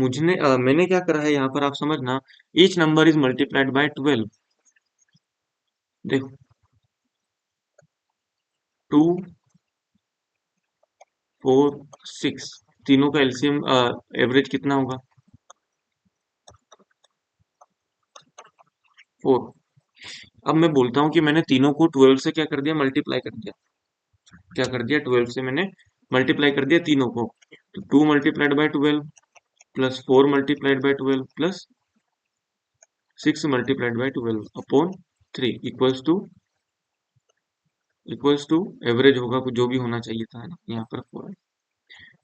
S2: मैंने क्या करा है यहाँ पर, आप समझना, each number is multiplied by 12। देखो 2 4 6, तीनों का एलसीएम एवरेज कितना होगा, 4। अब मैं बोलता हूँ कि मैंने तीनों को 12 से क्या कर दिया, मल्टीप्लाई कर दिया। क्या कर दिया, 12 से मैंने मल्टीप्लाई कर दिया तीनों को। तो 2 multiplied by 12 plus 4 multiplied by 12 plus 6 multiplied by 12 upon 3 equals to average होगा कुछ जो भी होना चाहिए था, है ना, यहाँ पर 4 है।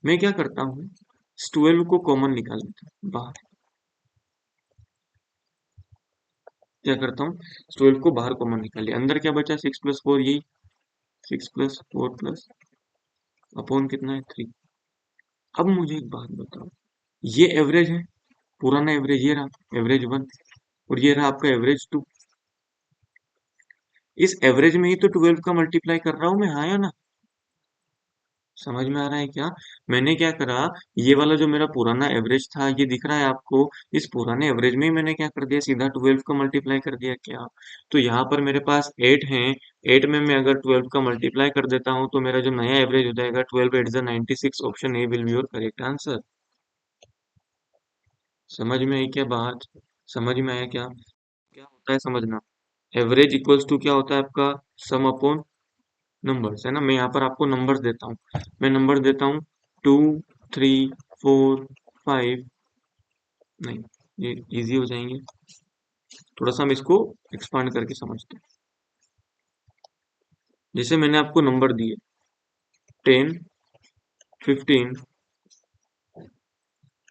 S2: मैं क्या करता हूँ, इस 12 को कॉमन निकाल लेता हूँ बाहर। क्या करता हूँ, 12 को बाहर कॉमन निकाल लिया, अंदर क्या बचा, 6 प्लस 4, यही 6 प्लस 4 प्लस अपॉन कितना है 3। अब मुझे एक बात बताओ, ये एवरेज है, पुराना एवरेज ये रहा एवरेज 1, और ये रहा आपका एवरेज 2। इस एवरेज में ही तो 12 का मल्टीप्लाई कर रहा हूँ मैं, हाँ या ना। समझ में आ रहा है क्या। मैंने क्या करा, ये वाला जो मेरा पुराना एवरेज था, ये दिख रहा है आपको, इस पुराने एवरेज में ही मैंने क्या कर दिया, सीधा 12 का मल्टीप्लाई कर दिया क्या। तो यहाँ पर मेरे पास 8 है, 8 में मैं अगर 12 का मल्टीप्लाई कर देता हूँ, तो मेरा जो नया एवरेज हो जाएगा 12 8 96, option A will be your correct answer. समझ में आई क्या बात, समझ में आया क्या, क्या होता है समझना। एवरेज इक्वल्स टू क्या होता है आपका, सम अपॉन नंबर्स, है ना। मैं यहाँ पर आपको नंबर्स देता हूँ, मैं नंबर देता हूँ 2 3 4 5, नहीं, ये इजी हो जाएंगे, थोड़ा सा हम इसको एक्सपांड करके समझते हैं। जैसे मैंने आपको नंबर दिए 10 15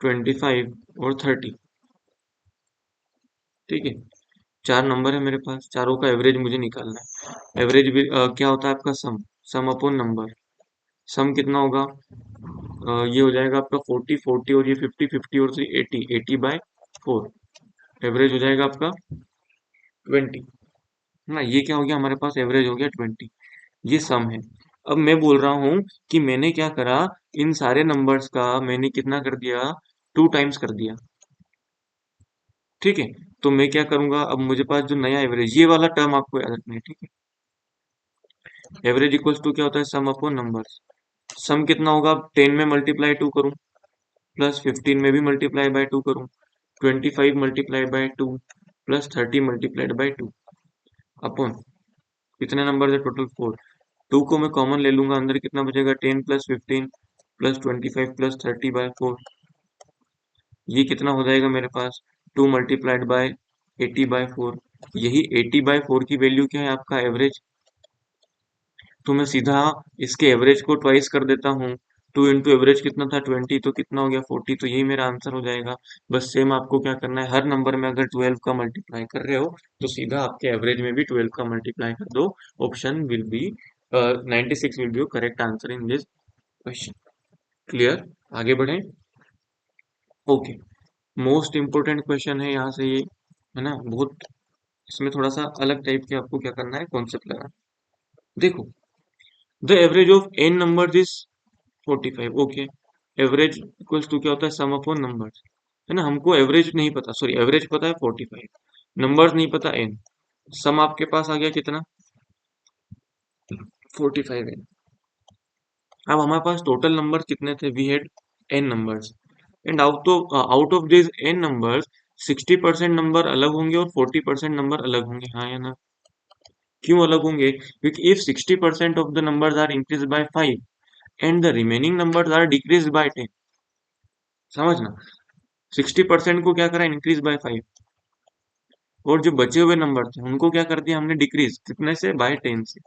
S2: 25 और 30, ठीक है। 4 नंबर है मेरे पास, चारों का एवरेज मुझे निकालना है। एवरेज भी क्या होता है आपका, सम, सम अपॉन नंबर। सम कितना होगा, ये हो जाएगा आपका 40 40, और ये 50 50 और 3 80, 80/4, एवरेज हो जाएगा आपका 20, है ना। ये क्या हो गया हमारे पास, एवरेज हो गया 20, ये सम है। अब मैं बोल रहा हूँ कि मैंने क्या करा, इन सारे नंबर्स का मैंने कितना कर दिया, 2 टाइम्स कर दिया। ठीक है, तो मैं क्या करूंगा, अब मुझे पास जो नया एवरेज, ये वाला टर्म आपको याद रखना है। ठीक है, एवरेज इक्वल्स टू क्या होता है, सम अपॉन नंबर्स। सम कितना होगा, 10 में मल्टीप्लाई 2 करूं, प्लस 15 में भी मल्टीप्लाई बाय 2 करूं, 25 multiplied by 2 plus 30 multiplied by 2 upon कितने नंबर है टोटल 4। 2 को मैं कॉमन ले लूंगा, अंदर कितना बचेगा, 10 प्लस 15 प्लस 25 प्लस 30 बाय 4। ये कितना हो जाएगा मेरे पास, 2 मल्टीप्लाइड बाय 80 बाय 4। यही 80 बाय 4 की वैल्यू क्या है, आपका एवरेज। तो मैं सीधा इसके एवरेज को ट्वाइस कर देता हूँ। 2 इंटू एवरेज कितना था, 20, तो कितना हो गया, 40। तो यही मेरा आंसर हो जाएगा। बस सेम आपको क्या करना है, हर नंबर में अगर 12 का मल्टीप्लाई कर रहे हो तो सीधा आपके एवरेज में भी 12 का मल्टीप्लाई कर दो। Option will be 96 will be correct answer in this question. Clear, आगे बढ़े। ओके, मोस्ट इंपोर्टेंट क्वेश्चन है यहाँ से ये, है ना, बहुत। इसमें थोड़ा सा अलग टाइप के आपको क्या करना है, कॉन्सेप्ट लगाना। देखो, the average of n number is 45। Okay, average equals to क्या होता है, सम अपॉन नंबर्स, है ना। हमको एवरेज नहीं पता, सॉरी एवरेज पता है 45, नंबर्स नहीं पता n। सम आपके पास आ गया कितना, 45 n। अब हमारे पास टोटल नंबर कितने थे, we had n numbers, and out of this n numbers 60% number अलग होंगे और 40% नंबर अलग होंगे, हाँ या ना। क्यों अलग होंगे, क्योंकि if 60% of the numbers are increase by 5 and the remaining numbers are decrease by 10, समझना। 60% को क्या करा, इंक्रीज बाय 5, और जो बचे हुए नंबर थे उनको क्या कर दिया हमने, डिक्रीज कितने से, बाय 10 से।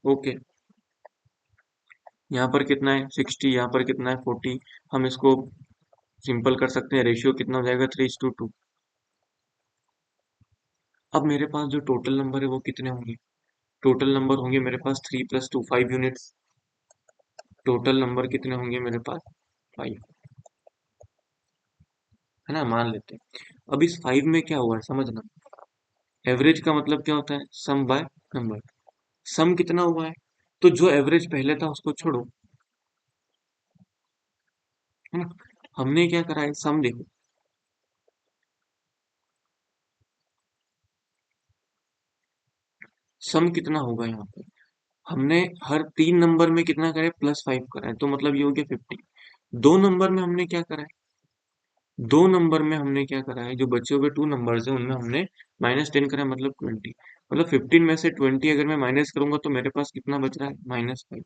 S2: ओके, यहाँ पर कितना है 60, यहाँ पर कितना है 40। हम इसको सिंपल कर सकते हैं, रेशियो कितना हो जाएगा, 3:2। अब मेरे पास जो टोटल नंबर है वो कितने होंगे, टोटल नंबर होंगे मेरे पास 3 + 2 5 यूनिट्स। टोटल नंबर कितने होंगे मेरे पास, 5, है ना, मान लेते हैं। अब इस 5 में क्या हुआ है समझना, एवरेज का मतलब क्या होता है, सम बाय नंबर। सम कितना हुआ है, तो जो एवरेज पहले था उसको छोड़ो, है ना। हमने क्या करा है, सम देखो, सम कितना होगा यहाँ पे, हमने हर 3 नंबर में कितना करा है, +5 करा है, तो मतलब ये हो गया 50। दो नंबर में हमने क्या करा है, दो नंबर में हमने क्या करा है, जो बचे हुए 2 नंबर्स हैं उनमें हमने -10 करा है, मतलब 20। मतलब 15 में से 20 अगर मैं माइनस करूंगा तो मेरे पास कितना बच रहा है, -5।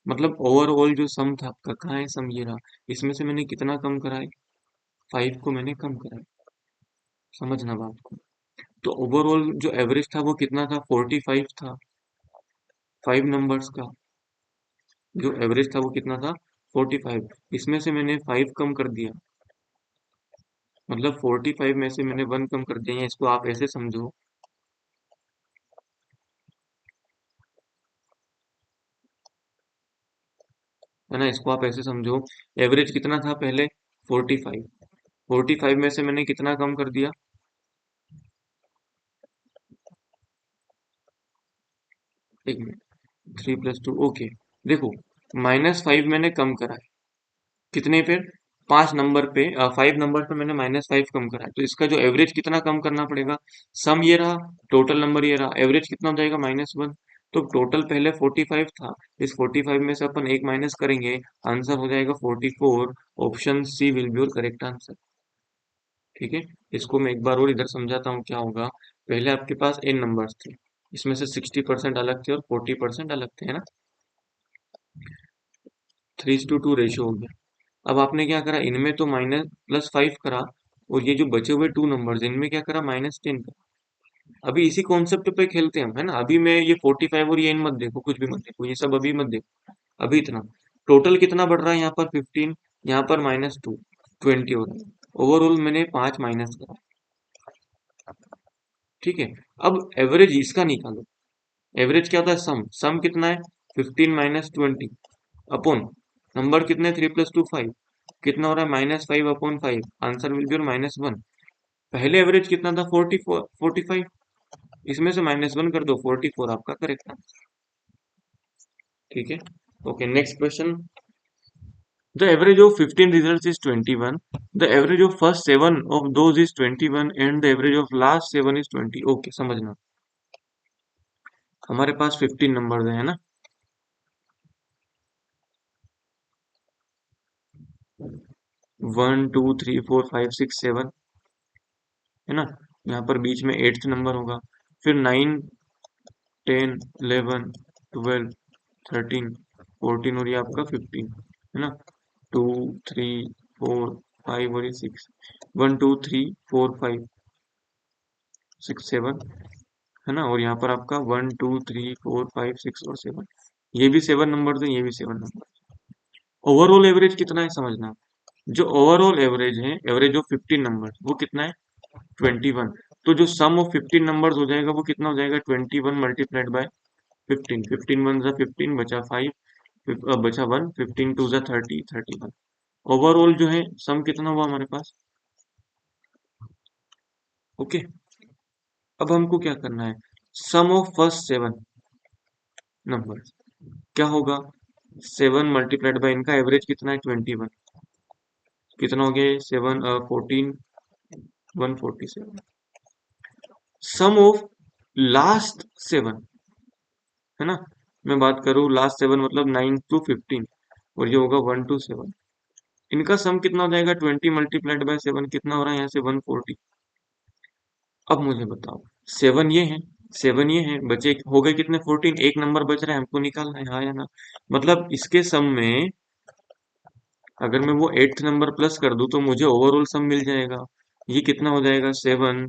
S2: मतलब ओवरऑल जो सम था आपका, कहाँ है सम, ये रहा। इसमें से मैंने कितना कम करा है, 5 को मैंने कम करा है, समझना बात को। तो ओवरऑल जो एवरेज था वो कितना था, 45 था, 5 नंबर्स का जो एवरेज था वो कितना था, 45। इसमें से मैंने 5 कम कर दिया, मतलब 45 में से मैंने 1 कम कर दिया, या इसको आप ऐसे समझो, है ना, इसको आप ऐसे समझो, एवरेज कितना था पहले, 45। 45 में से मैंने कितना कम कर दिया, एक मिनट, 3 + 2, ओके। देखो, -5 मैंने कम करा है, कितने पे, 5 नंबर पे, 5 नंबर पे मैंने -5 कम करा है, तो इसका जो एवरेज कितना कम करना पड़ेगा, सम ये रहा, टोटल नंबर ये रहा, एवरेज कितना हो जाएगा, -1। तो टोटल पहले 45 था, इस 45 में से अपन एक माइनस करेंगे, आंसर हो जाएगा 44। Option C will be your correct answer. ठीक है, इसको मैं एक बार और इधर समझाता हूँ क्या होगा। पहले आपके पास n नंबर्स थे, इसमें से 60% अलग थे और 40% अलग थे, है ना। 3:2 रेशियो हो गया। अब आपने क्या करा, इनमें तो +5 करा, और ये जो बचे हुए 2 नंबर्स इनमें क्या करा, -10 करा। अभी इसी कॉन्सेप्ट पे खेलते हैं हम, है ना। अभी मैं ये 45 और ये n मत देखो, कुछ भी मत देखो, ये सब अभी मत देखो। अभी इतना, टोटल कितना बढ़ रहा है, यहाँ पर 15, यहाँ पर -2, 20 हो रहा है। ओवरऑल मैंने 5 माइनस करा, ठीक है। अब एवरेज इसका निकालो, एवरेज क्या होता है, सम, सम कितना है, 15 - 20 अपॉन नंबर कितने, 3 + 2 5, कितना हो रहा है, -5/5, आंसर विल बी -1। पहले एवरेज कितना था, 45, इसमें से -1 कर दो, 44 आपका करेक्ट आंसर। ठीक है। Okay, next question. The average of 15 results is 21. The average of first 7 of those is 21 and the average of last 7 is 20. Okay, समझना। हमारे पास 15 नंबर है ना। 1 2 3 4 5 6 7 है ना। यहाँ पर बीच में 8th नंबर होगा, फिर 9 10 11 12 13 14 और ये आपका 15 है ना। 2 3 4 5 और ये 6, 1 2 3 4 5 6 7 है ना। और यहाँ पर आपका 1 2 3 4 5 6 और 7, ये भी 7 नंबर है, ये भी 7 नंबर। ओवरऑल एवरेज कितना है समझना। जो ओवरऑल एवरेज है, एवरेज ऑफ 15 नंबर, वो कितना है 21। तो जो सम ऑफ 15 नंबर्स हो जाएगा वो कितना हो जाएगा 21 मल्टीप्लाइड बाय 15। 15 वन जा 15, बचा 5, बचा 1, 15 टू जा 30, 31। ओवरऑल जो है सम कितना हुआ हमारे पास। ओके, अब हमको क्या करना है, सम ऑफ फर्स्ट 7 नंबर क्या होगा। 7 मल्टीप्लाइड बाय इनका एवरेज कितना है 21, कितना हो गया 7 14 147। सम ऑफ लास्ट 7 है ना, मैं बात करूँ लास्ट 7 मतलब 9 टू 15, और ये होगा 1 टू 7। इनका सम कितना हो जाएगा 20 मल्टीप्लाइड बाय 7, कितना हो रहा है यहाँ से 140। अब मुझे बताओ, 7 ये है, 7 ये है, बचे हो गए कितने 14, एक नंबर बच रहा है, हमको निकालना है, हाँ या ना। मतलब इसके सम में अगर मैं वो 8th नंबर प्लस कर दूं तो मुझे ओवरऑल सम मिल जाएगा। ये कितना हो जाएगा 7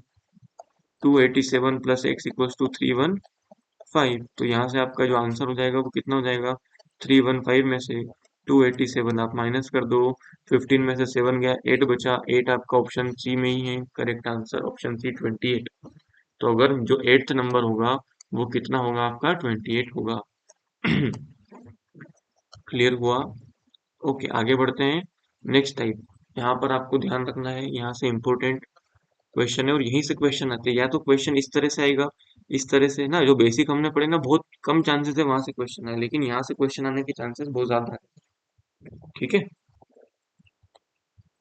S2: 287 प्लस एक्स इक्वल्स टू 315। तो यहाँ से आपका जो आंसर हो जाएगा वो कितना हो जाएगा 315 में से 287 आप माइनस कर दो, 15 में से 7 गया, 8 बचा, 8 आपका ऑप्शन सी में ही है करेक्ट आंसर, ऑप्शन सी 28। तो अगर जो 8th नंबर होगा वो कितना होगा आपका 28 होगा। क्लियर हुआ। ओके, आगे बढ़ते हैं। नेक्स्ट टाइप, यहाँ पर आपको ध्यान रखना है, यहाँ से इम्पोर्टेंट क्वेश्चन है और यहीं से क्वेश्चन आते हैं। या तो क्वेश्चन इस तरह से आएगा, इस तरह से ना, जो बेसिक हमने पढ़े ना बहुत कम चांसेस है वहां से क्वेश्चन आए, लेकिन यहाँ से क्वेश्चन आने के चांसेस बहुत ज्यादा है। ठीक है।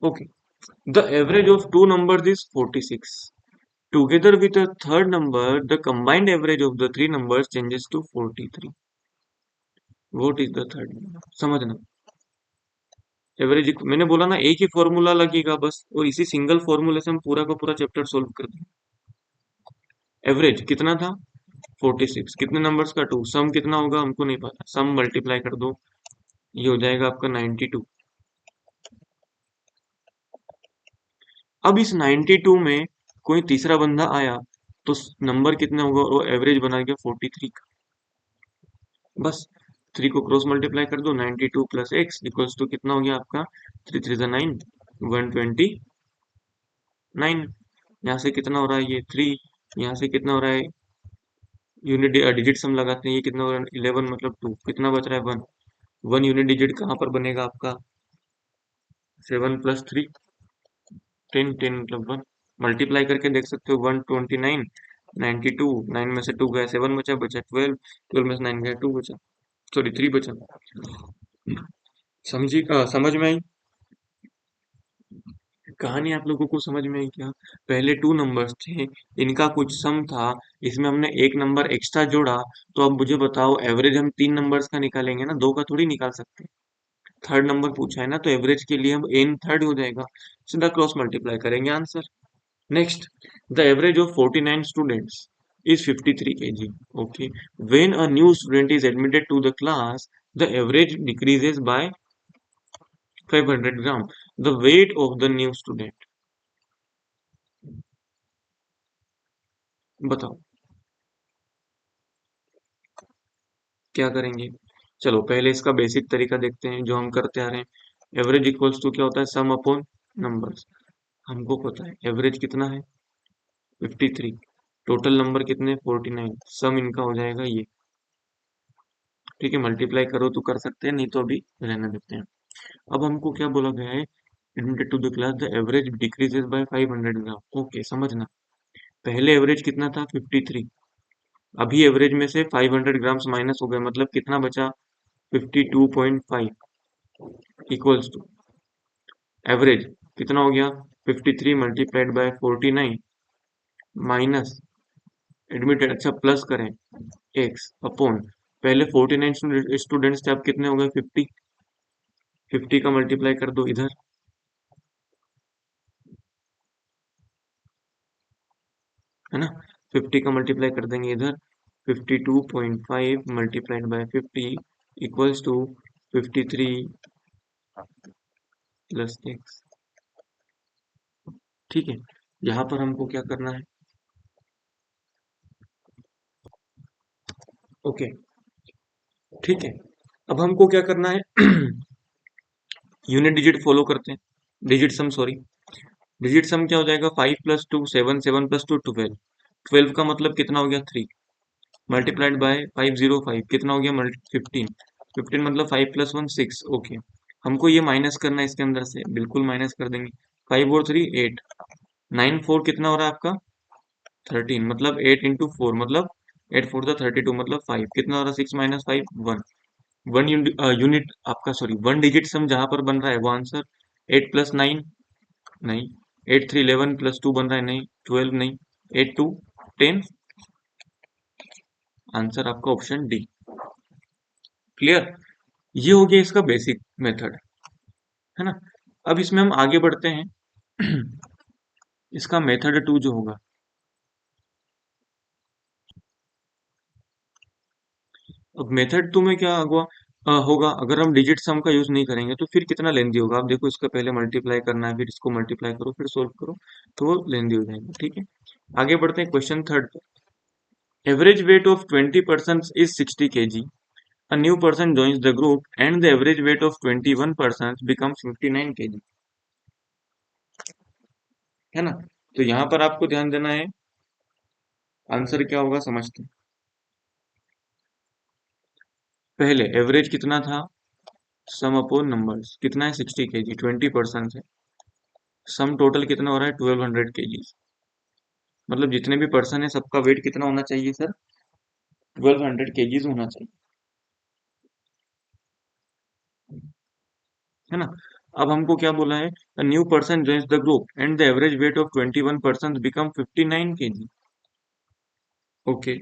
S2: Okay, the average of two numbers is 46। Together with the third number the combined average of the three numbers changes to 43। What is the third number, समझना। एवरेज मैंने बोला ना एक ही फॉर्मूला लगेगा बस, और इसी सिंगल फॉर्मूले से हम पूरा का पूरा चैप्टर सोल्व कर देंगे। एवरेज कितना था 46, कितने नंबर्स का 2, सम कितना होगा हमको नहीं पता, सम मल्टीप्लाई कर दो, ये हो जाएगा आपका 92। अब इस 92 में कोई तीसरा बंदा आया तो नंबर कितना होगा, और वो एवरेज बना गया 43 का। बस 3 को क्रॉस मल्टीप्लाई कर दो, 92 प्लस एक्स इक्वल्स टू कितना हो गया आपका 3 3 9, 129। यहाँ से कितना हो रहा है ये 3, यहाँ से कितना हो रहा है यूनिट डिजिट सम लगाते हैं, ये कितना हो रहा है 11 मतलब 2, कितना बच रहा है 1। 1 यूनिट डिजिट कहाँ पर बनेगा आपका 7 प्लस 3 10, 10 मतलब 1। मल्टीप्लाई करके देख सकते हो 129 92, 9 में से 2 गया 7 बचा, बचा 12, 12 में से 9 गया 2 बचा, सॉरी 3 बचा। समझी, समझ में आई कहानी, आप लोगों को समझ में आई क्या। पहले टू नंबर्स थे, इनका कुछ सम था, इसमें हमने एक नंबर एक्स्ट्रा जोड़ा, तो अब मुझे बताओ एवरेज हम 3 नंबर्स का निकालेंगे ना, 2 का थोड़ी निकाल सकते। थर्ड नंबर पूछा है ना, तो एवरेज के लिए हम एन थर्ड हो जाएगा, सीधा क्रॉस मल्टीप्लाई करेंगे answer. Next, the average of 49 students is 53 kg. Okay, when a new student is admitted to the class, the average decreases by 500 gram. The weight of the new student, बताओ क्या करेंगे। चलो पहले इसका basic तरीका देखते हैं जो हम करते आ रहे हैं। एवरेज इक्वल्स टू क्या होता है, सम अपॉन नंबर्स। हमको पता है एवरेज कितना है 53, टोटल नंबर कितने 49, सम इनका हो जाएगा ये। ठीक है, मल्टीप्लाई करो तो कर सकते हैं, नहीं तो अभी रहने देते हैं। अब हमको क्या बोला गया है, admitted to the class the average decreases by 500 gram. Okay, समझना। पहले एवरेज कितना था 53, अभी एवरेज में से 500 ग्राम्स माइनस हो गए, मतलब कितना बचा 52.5 इक्वल्स टू एवरेज कितना हो गया 53 मल्टीप्लाइड बाय 49 माइनस एडमिटेड, अच्छा प्लस करें एक्स अपॉन पहले 49 स्टूडेंट्स थे, अब कितने हो गए 50, 50 का मल्टीप्लाई कर दो इधर, है ना, 50 का मल्टीप्लाई कर देंगे इधर, 52.5 multiplied by 50 equals to 53 plus x. ठीक है, यहाँ पर हमको क्या करना है, ओके ठीक है, अब हमको क्या करना है यूनिट डिजिट फॉलो करते हैं, डिजिट सम सॉरी, डिजिट सम क्या हो जाएगा 5 + 2 7, 7 + 2 12, 12 का मतलब कितना हो गया 3 मल्टीप्लाइड बाय 505 कितना हो गया 15, 15 मतलब 5 + 1 6, ओके हमको ये माइनस करना है इसके अंदर से, बिल्कुल माइनस कर देंगे, 5 और 3 8, 9 4 कितना हो रहा है आपका 13, मतलब 8 × 4 मतलब 8 4 32 मतलब 5 कितना हो रहा है 6 - 5 1, वन यूनिट आपका सॉरी वन डिजिट सम जहां पर बन रहा है वो आंसर 8 + 9 नहीं, 8 3 11 + 2 बन रहा है नहीं, 12 नहीं, 8 2 10, आंसर आपका ऑप्शन डी। क्लियर, ये हो गया इसका बेसिक मेथड, है ना। अब इसमें हम आगे बढ़ते हैं इसका मेथड 2 जो होगा, अब मेथड 2 में क्या होगा, होगा अगर हम डिजिट सम का यूज नहीं करेंगे तो फिर कितना लेंदी होगा, आप देखो इसका पहले मल्टीप्लाई करना है, फिर इसको मल्टीप्लाई करो, फिर सोल्व करो, तो वो लेंदी हो जाएगा। ठीक है, आगे बढ़ते हैं क्वेश्चन थर्ड पे। Average weight of 20 persons is 60 kg. A new person joins the group and the average weight of 21 persons becomes 59 kg. है ना, तो यहाँ पर आपको ध्यान देना है, आंसर क्या होगा समझते हैं। पहले एवरेज कितना था, सम अपॉन नंबर्स कितना है 60 kg, 20 पर्सन है, सम टोटल कितना हो रहा है 1200 kg, मतलब जितने भी पर्सन है सबका वेट कितना होना चाहिए सर 1200 kg होना चाहिए, है ना। अब हमको क्या बोला है, a new person joins the group and the average weight of 21 persons become 59 kg, okay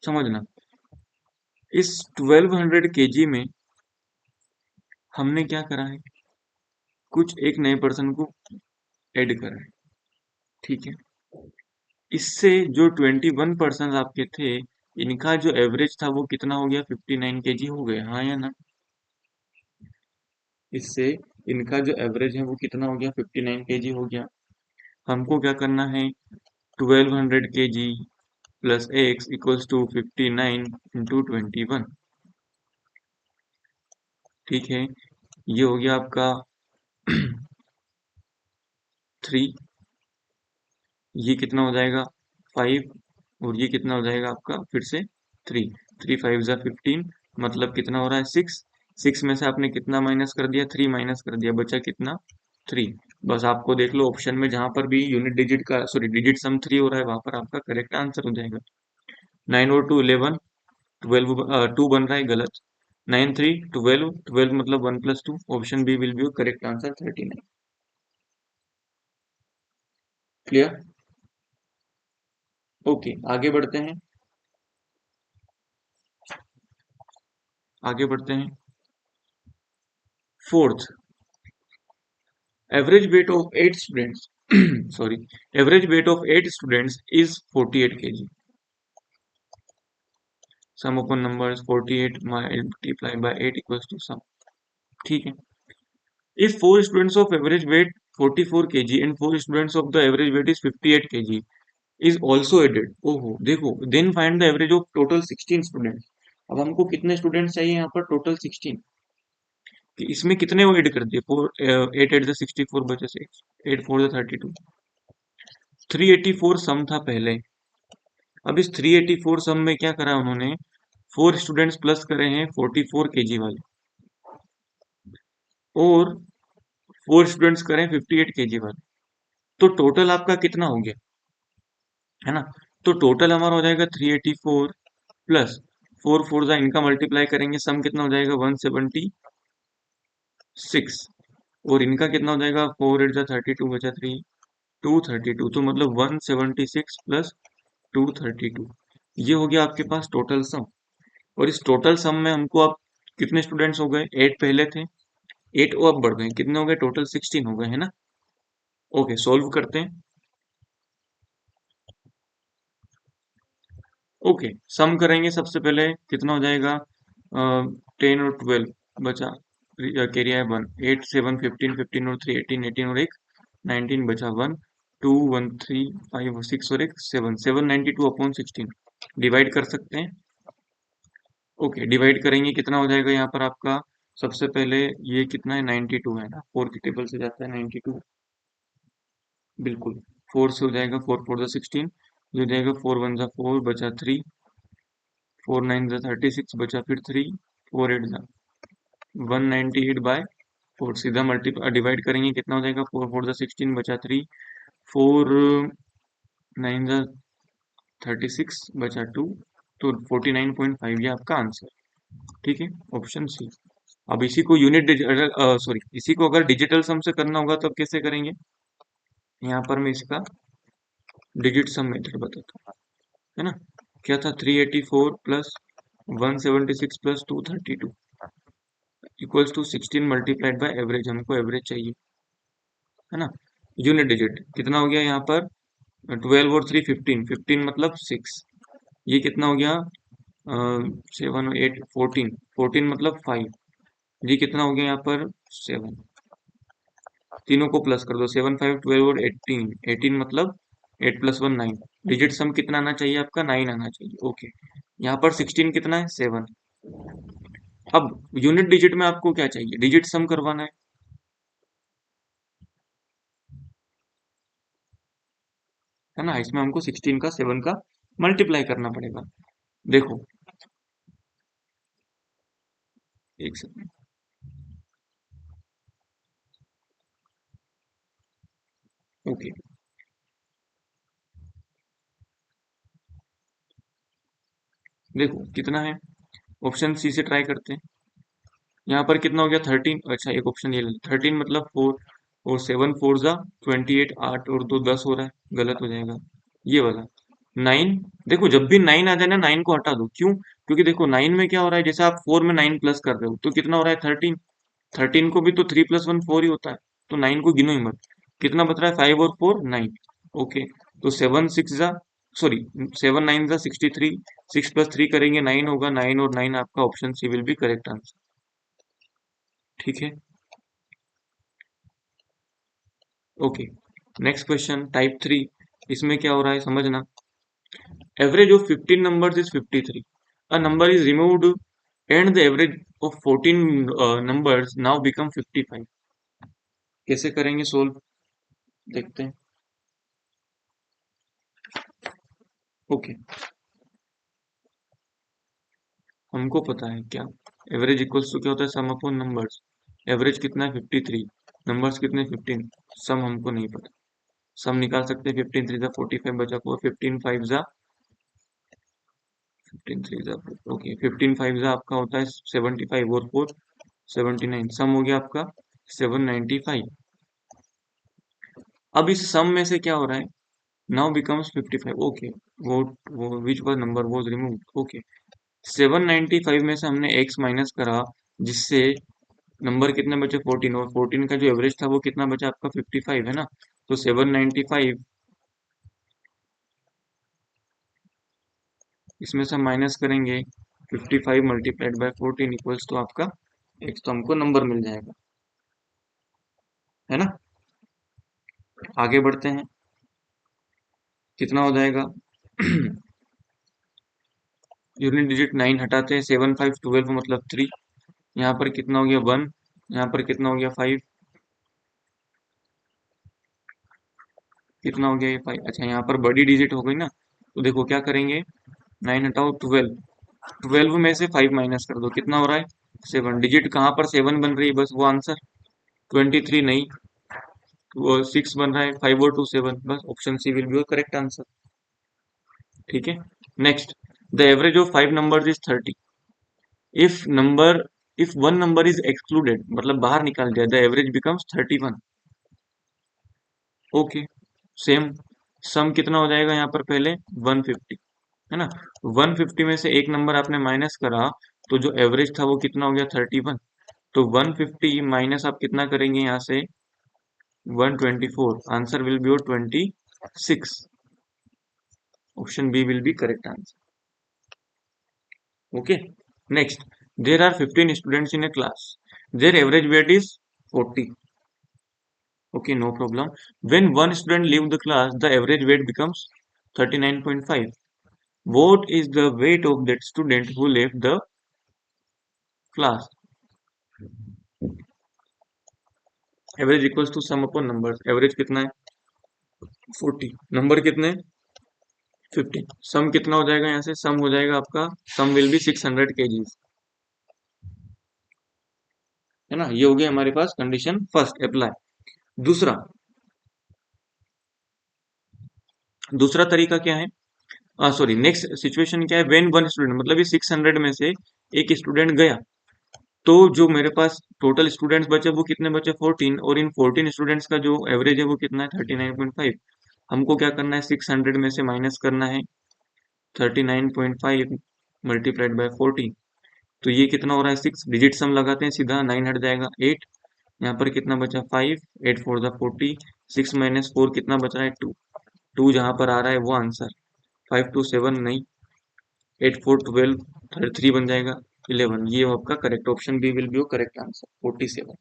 S2: समझना, इस 1200 kg में हमने क्या करा है, कुछ एक नए पर्सन को ऐड करा है, ठीक है, इससे जो 21 पर्सन आपके थे इनका जो एवरेज था वो कितना हो गया 59 kg हो गया, हाँ या ना, इससे इनका जो एवरेज है वो कितना हो गया 59 kg हो गया। हमको क्या करना है 1200 kg plus x equals to 59 × 21, ठीक है, ये हो गया आपका 3, ये कितना हो जाएगा 5, और ये कितना हो जाएगा आपका फिर से 3, 3 5 ज़ा 15, मतलब कितना हो रहा है 6, 6 में से आपने कितना माइनस कर दिया 3 माइनस कर दिया, बचा कितना 3, बस आपको देख लो ऑप्शन में जहां पर भी यूनिट डिजिट का सॉरी डिजिट सम 3 हो रहा है वहां पर आपका करेक्ट आंसर हो जाएगा। 9 और 2 11, 12 2 बन रहा है गलत, 9 3 12, 12 मतलब 1 + 2, option B will be correct answer 39। Clear, okay आगे बढ़ते हैं, आगे बढ़ते हैं fourth, average weight of 8 students sorry, average weight of 8 students is 48 kg, sum upon numbers 48 multiplied by 8 equals to sum, ठीक है, if 4 students of average weight 44 kg and 4 students of the average weight is 58 kg is also added, ओहो देखो, then find the average of total 16 students, अब हमको कितने students चाहिए यहाँ पर टोटल 16, कि इसमें कितने वो ऐड कर दिए 4 8 8 64 बचे 6, 8 4 32, 384 सम था पहले, अब इस 384 सम में क्या करा उन्होंने 4 स्टूडेंट्स प्लस करे हैं 44 kg वाले, और 4 स्टूडेंट्स करें 58 kg वाले, तो टोटल आपका कितना हो गया है ना। तो टोटल हमारा हो जाएगा 384 प्लस 4 4 जा इनका मल्टीप्लाई करेंगे, सम कितना हो जाएगा 176, और इनका कितना हो जाएगा 4 8 जा 32 बचा 3 232, तो मतलब 176 प्लस 232, ये हो गया आपके पास टोटल सम। और इस टोटल सम में हमको अब कितने स्टूडेंट्स हो गए, 8 पहले थे, 8 वो अब बढ़ गए, कितने हो गए टोटल 16 हो गए, है ना। ओके, सोल्व करते हैं। ओके, सम करेंगे सबसे पहले, कितना हो जाएगा 10 और 12 बचा, कैरिया है 1, 8 7 15 15 और 3 18 18 और एक 19 बचा 1 2 1 3 5 और 6 और एक 7 792 अपॉन 16 डिवाइड कर सकते हैं। ओके, डिवाइड करेंगे कितना हो जाएगा यहाँ पर आपका, सबसे पहले ये कितना है 92 है ना, 4 की टेबल से जाता है 92, बिल्कुल 4 से हो जाएगा, 4 4 16, ये हो जाएगा 4 1 4 बचा 3 4 9 36 बचा फिर 3 4 8 198/4, सीधा मल्टीप्लाई डिवाइड करेंगे कितना हो जाएगा, 4 4 16 बचा 3 4 9 36 बचा 2, तो 49.5 ये आपका आंसर। ठीक है, ऑप्शन सी। अब इसी को यूनिट सॉरी, इसी को अगर डिजिटल सम से करना होगा तो अब कैसे करेंगे, यहाँ पर मैं इसका डिजिट सम मेथड बताता हूँ, है ना। क्या था, 384 plus 176 plus 232 equals to 16 multiplied by average, हमको एवरेज चाहिए, है ना। यूनिट डिजिट कितना हो गया यहाँ पर, 12 और 3 15, 15 मतलब 6, ये कितना हो गया 7 8 14, 14 मतलब 5, ये कितना हो गया यहाँ पर 7, तीनों को प्लस कर दो, 7 5 12 और 18, 18 मतलब 8 प्लस 1 9, डिजिट सम कितना आना चाहिए आपका 9 आना चाहिए। ओके, यहाँ पर 16 कितना है 7। अब यूनिट डिजिट में आपको क्या चाहिए, डिजिट सम करवाना है ना, इसमें हमको 16 का 7 का मल्टीप्लाई करना पड़ेगा। देखो, एक सेकंड, ओके, देखो कितना है, ऑप्शन सी से ट्राई करते हैं। यहाँ पर कितना हो गया 13, अच्छा एक ऑप्शन ये ले, 13 मतलब 4, और 7 4 जा 28, 8 और 2 10 हो रहा है, गलत हो जाएगा ये वाला। 9, देखो जब भी 9 आ जाए ना 9 को हटा दो, क्यों, क्योंकि देखो 9 में क्या हो रहा है, जैसे आप 4 में 9 प्लस कर रहे हो तो कितना हो रहा है 13, 13 को भी तो 3 + 1 4 ही होता है, तो 9 को गिनो ही मत, कितना बच रहा है 5 और 4 9। ओके, तो 7 6 जा सॉरी 7 9 जा 63, 6 + 3 करेंगे 9 होगा, 9 और 9 आपका option C will be correct answer. ठीक है, ओके, नेक्स्ट क्वेश्चन टाइप 3, इसमें क्या हो रहा है समझना। Average of 15 numbers is 53, a number is removed and the average of 14 numbers now become 55, कैसे करेंगे सोल्व, देखते हैं। ओके, हमको पता है क्या, एवरेज इक्वल्स टू क्या होता है, सम अपॉन नंबर्स, एवरेज कितना है 53, नंबर्स कितने 15, सम हमको नहीं पता, सम निकाल सकते हैं, 15 3 जा 45 बचा 4, 15 5 जा 15 3 जा, ओके 15 5 जा आपका होता है 75 और 4 79, सम हो गया आपका 795। अब इस सम में से क्या हो रहा है, नाउ बिकम्स 55, ओके, वो which one number was removed, okay, 795 में से हमने x माइनस करा, जिससे नंबर कितने बचे 14, और 14 का जो एवरेज था वो कितना बचा आपका 55, है ना। तो 795 इसमें से हम माइनस करेंगे, 55 मल्टीप्लाइड बाय 14 इक्वल्स टू आपका x, तो हमको नंबर मिल जाएगा, है ना। आगे बढ़ते हैं, कितना हो जाएगा यूनिट डिजिट 9 हटाते हैं, 7 5 12 मतलब 3, यहाँ पर कितना हो गया 1, यहाँ पर कितना हो गया 5, कितना हो गया ये 5, अच्छा यहाँ पर बड़ी डिजिट हो गई ना, तो देखो क्या करेंगे, 9 हटाओ 12, 12 में से 5 माइनस कर दो, कितना हो रहा है 7, डिजिट कहाँ पर 7 बन रही है, बस वो आंसर, 23 नहीं, वो 6 बन रहा है, 5 और 2 7, बस option C will be correct answer. ठीक है। Next, the average of 5 numbers is 30। If number if one number is excluded, मतलब बाहर निकाल दिया, the average becomes 31। Okay, same. Sum कितना हो जाएगा यहाँ पर पहले? 150, है ना। 150 में से एक नंबर आपने माइनस करा, तो जो एवरेज था वो कितना हो गया? 31। तो 150 माइनस आप कितना करेंगे यहाँ से? 124। Answer will be your 26। Option B will be correct answer. Okay. Next, there are 15 students in a class. Their average weight is 40. Okay, no problem. When one student leaves the class, the average weight becomes 39.5. What is the weight of that student who left the class? Average equals to sum upon numbers. Average कितना है? 40. Number कितने? 15. सम कितना हो जाएगा यहाँ से? सम हो जाएगा आपका, सम विल बी 600 kgs, है ना। ये हो गया हमारे पास कंडीशन फर्स्ट अप्लाई। दूसरा दूसरा तरीका क्या है? सॉरी, नेक्स्ट सिचुएशन क्या है? व्हेन वन स्टूडेंट, मतलब ये 600 में से एक स्टूडेंट गया, तो जो मेरे पास टोटल स्टूडेंट्स बचे वो कितने बचे? 14। और इन 14 स्टूडेंट्स का जो एवरेज है वो कितना है? 39.5। हमको क्या करना है? 600 में से माइनस करना है 39.5 मल्टीप्लाइड बाय 14। तो ये कितना हो रहा है? 6। डिजिट सम लगाते हैं सीधा, 9 हट जाएगा 8। यहाँ पर कितना बचा? 5। 8 4 द 40। 6 माइनस 4 कितना बच रहा है? 2। 2 जहां पर आ रहा है वो आंसर। 5 2 7 नहीं, 8 4 12, 3 बन जाएगा 11। ये आपका correct, option B will be your correct answer, 47।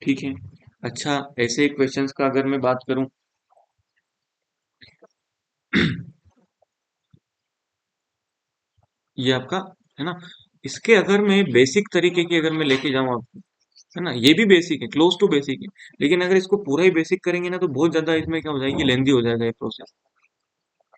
S2: ठीक है। अच्छा, ऐसे क्वेश्चंस का अगर मैं बात करूं ये आपका, है ना, इसके अगर मैं बेसिक तरीके की अगर मैं लेके जाऊं आपको, है ना, ये भी बेसिक है, क्लोज टू बेसिक है, लेकिन अगर इसको पूरा ही बेसिक करेंगे ना तो बहुत ज्यादा इसमें क्या हो जाएगी? लेंदी हो जाएगा ये प्रोसेस,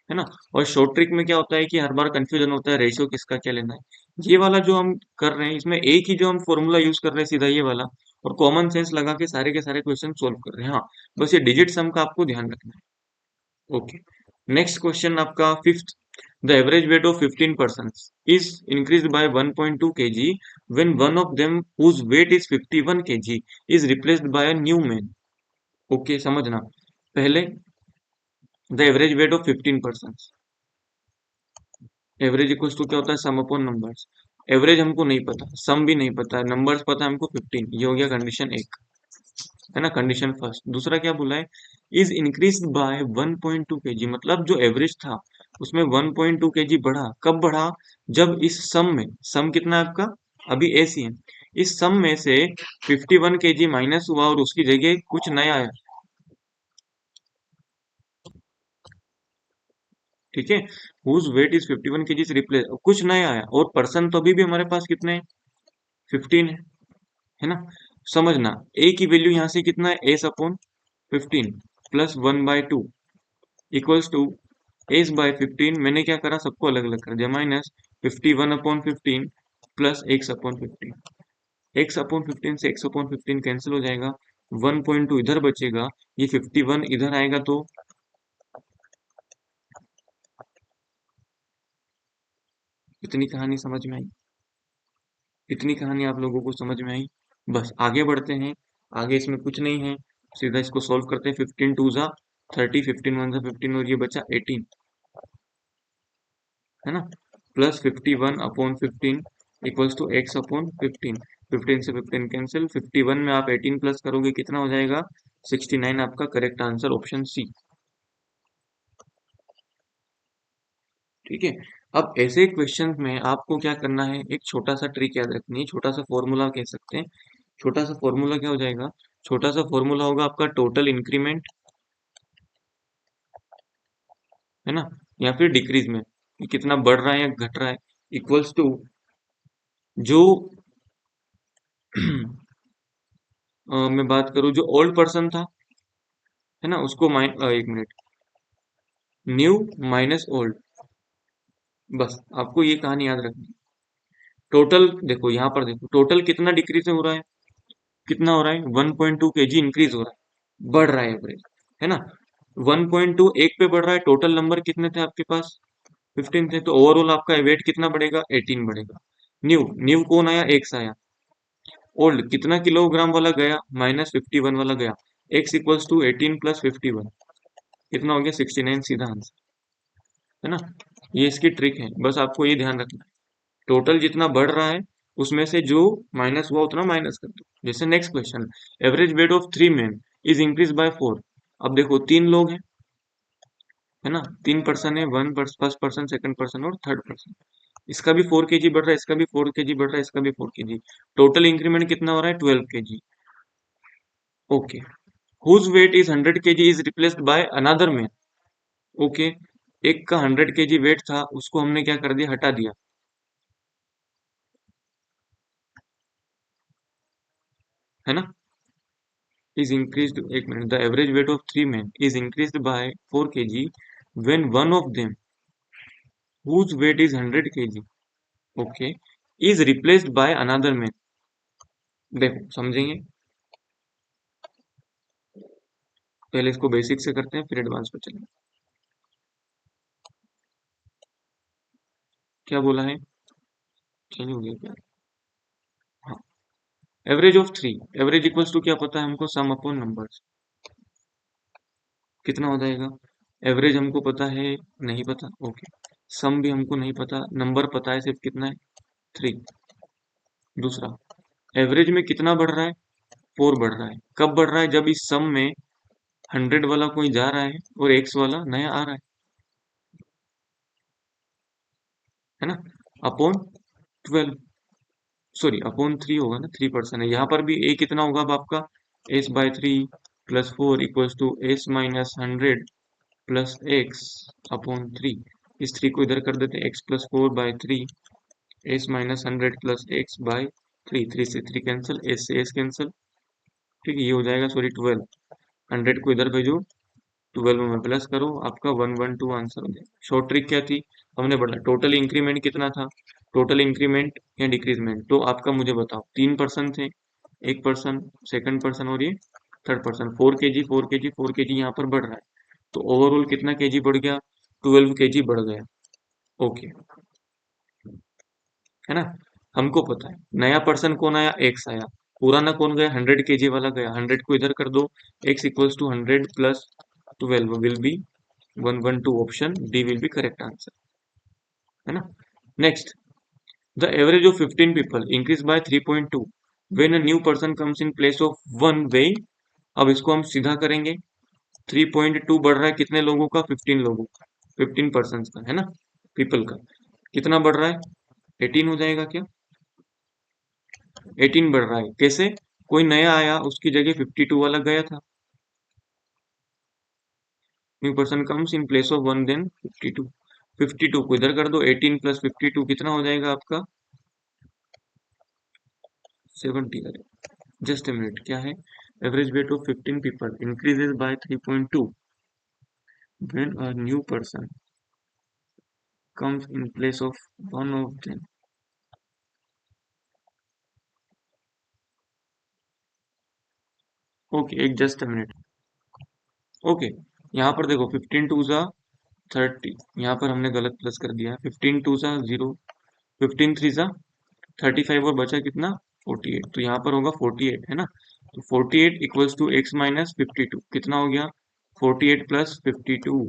S2: है ना। और शॉर्ट ट्रिक में क्या होता है कि हर बार कंफ्यूजन होता है रेशियो किसका क्या लेना है। ये वाला जो हम कर रहे हैं इसमें एक ही जो हम फॉर्मूला यूज कर रहे हैं सीधा ये वाला, और कॉमन सेंस लगा के सारे क्वेश्चन सोल्व कर रहे हैं। हाँ, बस ये डिजिट सम का आपको ध्यान रखना है। ओके। नेक्स्ट क्वेश्चन आपका fifth, the average weight of 15 person is increase by 1.2 kg when one of them whose weight is 51 kg is replaced by a new man। Okay, समझना पहले, the average weight of 15 person, average equals to क्या होता है? सम upon numbers. Average हमको नहीं पता, सम भी नहीं पता, नंबर्स पता है हमको 15। ये हो गया कंडीशन एक, है ना, कंडीशन फर्स्ट। दूसरा क्या बोला है? इज इंक्रीज बाय 1.2 kg, मतलब जो एवरेज था उसमें 1.2 kg बढ़ा। कब बढ़ा? जब इस सम में, सम कितना है आपका? अभी ऐसी है, इस सम में से 51 kg माइनस हुआ और उसकी जगह कुछ नया आया। ठीक है, हुज वेट इज 51 kg से रिप्लेस, कुछ नया आया, और पर्सन तो अभी भी हमारे पास कितने हैं? 15 है ना। समझना, ए की वैल्यू यहाँ से कितना है? S upon 15 plus 1/2 equals to S by 15। मैंने क्या करा? सबको अलग अलग कर दिया, minus 51/15 plus x upon 15। X upon 15 से एक्स अपॉन 15 कैंसिल हो जाएगा, 1.2 इधर बचेगा, ये 51 इधर आएगा। तो इतनी कहानी समझ में आई? इतनी कहानी आप लोगों को समझ में आई? बस आगे बढ़ते हैं। आगे इसमें कुछ नहीं है, सीधा इसको सॉल्व करते हैं। 15 2 जा 30, 15 1 जा 15, और ये बचा 18, है ना, plus 51/15 equals to x upon 15। 15 से 15 कैंसिल, 51 में आप 18 प्लस करोगे कितना हो जाएगा? 69। आपका करेक्ट आंसर ऑप्शन सी। ठीक है। अब ऐसे क्वेश्चन में आपको क्या करना है? एक छोटा सा ट्रिक याद रखनी है, छोटा सा फॉर्मूला कह सकते हैं। छोटा सा फॉर्मूला क्या हो जाएगा? छोटा सा फॉर्मूला होगा आपका टोटल इंक्रीमेंट, है ना, या फिर डिक्रीज में कि कितना बढ़ रहा है या घट रहा है, इक्वल्स टू जो मैं बात करूं, जो ओल्ड पर्सन था, है ना, उसको एक मिनट, न्यू माइनस ओल्ड। बस आपको ये कहानी याद रखनी है। टोटल देखो, यहाँ पर देखो टोटल कितना डिक्रीज हो रहा है? कितना हो रहा है? 1.2 kg इंक्रीज हो रहा है, बढ़ रहा है एवरेज, है ना। 1.2 एक पे बढ़ रहा है, टोटल नंबर कितने थे आपके पास? 15 थे, तो ओवरऑल आपका वेट कितना बढ़ेगा? 18 बढ़ेगा। न्यू न्यू कौन आया? एक्स आया। ओल्ड कितना किलोग्राम वाला गया? -51 वाला गया। एक्स इक्वल्स टू 18 प्लस 51 कितना हो गया? 69 सीधा आंसर, है ना। ये इसकी ट्रिक है, बस आपको ये ध्यान रखना है, टोटल जितना बढ़ रहा है उसमें से जो माइनस हुआ उतना माइनस कर दो। जैसे next question, average weight of 3 men is increase by 4। अब देखो 3 लोग हैं, है ना, 3 पर्सन है, फर्स्ट पर्सन, सेकंड पर्सन और थर्ड पर्सन। इसका भी 4 kg बढ़ रहा है, इसका भी 4 kg बढ़ रहा है, इसका भी 4 kg। टोटल इंक्रीमेंट कितना हो रहा है? 12 kg। Okay, whose weight is 100 kg is replaced by another man. Okay, एक का 100 kg वेट था, उसको हमने क्या कर दिया? हटा दिया, है ना। is increased, एक minute, the average weight of 3 men is increased by 4 kg when one of them whose weight is 100 kg, okay, is replaced by another man। देखो समझेंगे, पहले इसको बेसिक से करते हैं फिर एडवांस पे चलेंगे। क्या बोला है? चलिए हो गया क्या? हाँ, average of 3, average equals to क्या पता है हमको? Sum upon numbers. कितना हो जाएगा? एवरेज हमको पता है, नहीं पता, ओके। सम भी हमको नहीं पता, नंबर पता है सिर्फ, कितना है? 3। दूसरा, एवरेज में कितना बढ़ रहा है? 4 बढ़ रहा है। कब बढ़ रहा है? जब इस सम में 100 वाला कोई जा रहा है और एक्स वाला नया आ रहा है ना। अपॉन 12, सॉरी अपॉन 3 होगा ना, 3% है। यहाँ पर भी ए कितना होगा अब आपका? s/3 plus 4 equals to s-100 plus x upon 3। इस 3 को इधर कर देते हैं, x+4/3 s-100 plus x bye 3। 3 से 3 कैंसिल, s से s कैंसिल, ठीक है, ये हो जाएगा, सॉरी 12। 100 को इधर भेजो, 12 में प्लस करो, आपका 112 आंसर हो जाएगा। शॉर्ट ट्रिक क्या थी? हमने बढ़ा, टोटल इंक्रीमेंट कितना था? टोटल इंक्रीमेंट या डिक्रीजमेंट, तो आपका मुझे बताओ। 3 पर्सन थे, एक पर्सन, सेकंड पर्सन और ये third person. 4 kg 4 kg 4 kg यहाँ पर बढ़ रहा है, तो ओवरऑल कितना केजी बढ़ गया? 12 kg बढ़ गया। ओके, है ना। हमको पता है नया पर्सन कौन आया? एक्स आया। पुराना कौन गया? 100 kg वाला गया। 100 को इधर कर दो, x equals to 100 plus 12 will be 112। Option D will be correct answer, है ना। Next, the average of 15 people increase by 3.2 when a new person comes in place of one weighing. अब इसको हम सीधा करेंगे, 3.2 बढ़ रहा है कितने लोगों का? 15 लोगों का, 15 पर्सन का, है ना, पीपल का। कितना बढ़ रहा है? 18 हो जाएगा क्या? 18 बढ़ रहा है कैसे? कोई नया आया, उसकी जगह 52 वाला गया था। New person comes in place of one, then 52। 52 को इधर कर दो, 18 प्लस 52 कितना हो जाएगा आपका? 70। जस्ट ए मिनट, क्या है? Average weight of 15 people increases by 3.2 when a new person comes in place of one of them। Okay, एक जस्ट ए मिनट। ओके, यहाँ पर देखो 15 टू ज़ा 30, यहाँ पर हमने गलत प्लस कर दिया है। 15 टू ज़ा 0, 15 थ्री ज़ा 35 और बचा कितना? 48, तो यहाँ पर होगा 48, है ना। तो 48 इक्वल्स टू एक्स माइनस 52 कितना हो गया? 48 plus 52।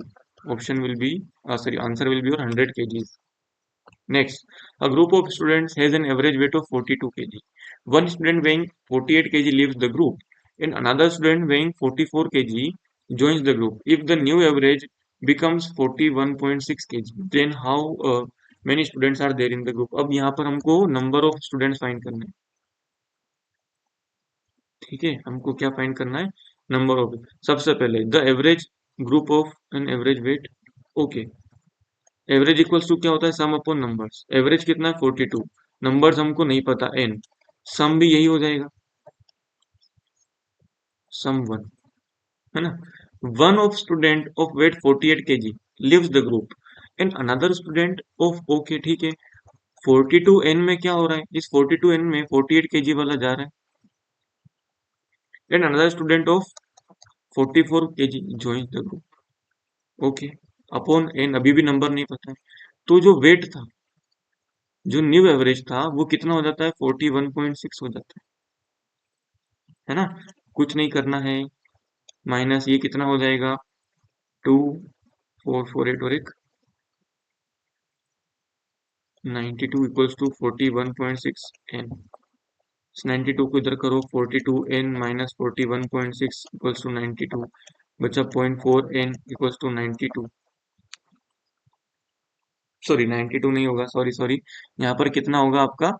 S2: Option will be, sorry answer will B और 100 kg। Next, a group of students has an average weight of 42 kg. One student weighing 48 kg leaves the group, and another student weighing 44 kg joins the group. If the new average becomes 41.6 kg, then how many students are there in the group? अब यहाँ पर हमको number of students find करना है, ठीक है। हमको क्या फाइंड करना है? Number of. सबसे पहले the average group of n average weight. Okay, average equals to क्या होता है? सम अपॉन नंबर्स। एवरेज कितना है? 42। नंबर्स हमको नहीं पता, एन। सम भी यही हो जाएगा, सम 1, है ना। One of student of weight 48 kg leaves the group, and another student of, okay ठीक है, 42 एन में क्या हो रहा है? इस 42 एन में 48 kg वाला जा रहा है, and another student of 44 kg joins the group। Okay, upon n, अभी भी नंबर नहीं पता है, तो जो वेट था, जो न्यू एवरेज था, वो कितना हो जाता है? 41.6 हो जाता है ना? कुछ नहीं करना है, माइनस ये कितना हो जाएगा? 2448 और एक 92 इक्वल्स टू 41.6 एन। 92 को इधर करो, 42 एन माइनस 41.6 इक्वल्स टू 92, बचा 0.4 एन इक्वल्स टू 92। सॉरी 92 नहीं होगा, सॉरी सॉरी, यहाँ पर कितना होगा आपका?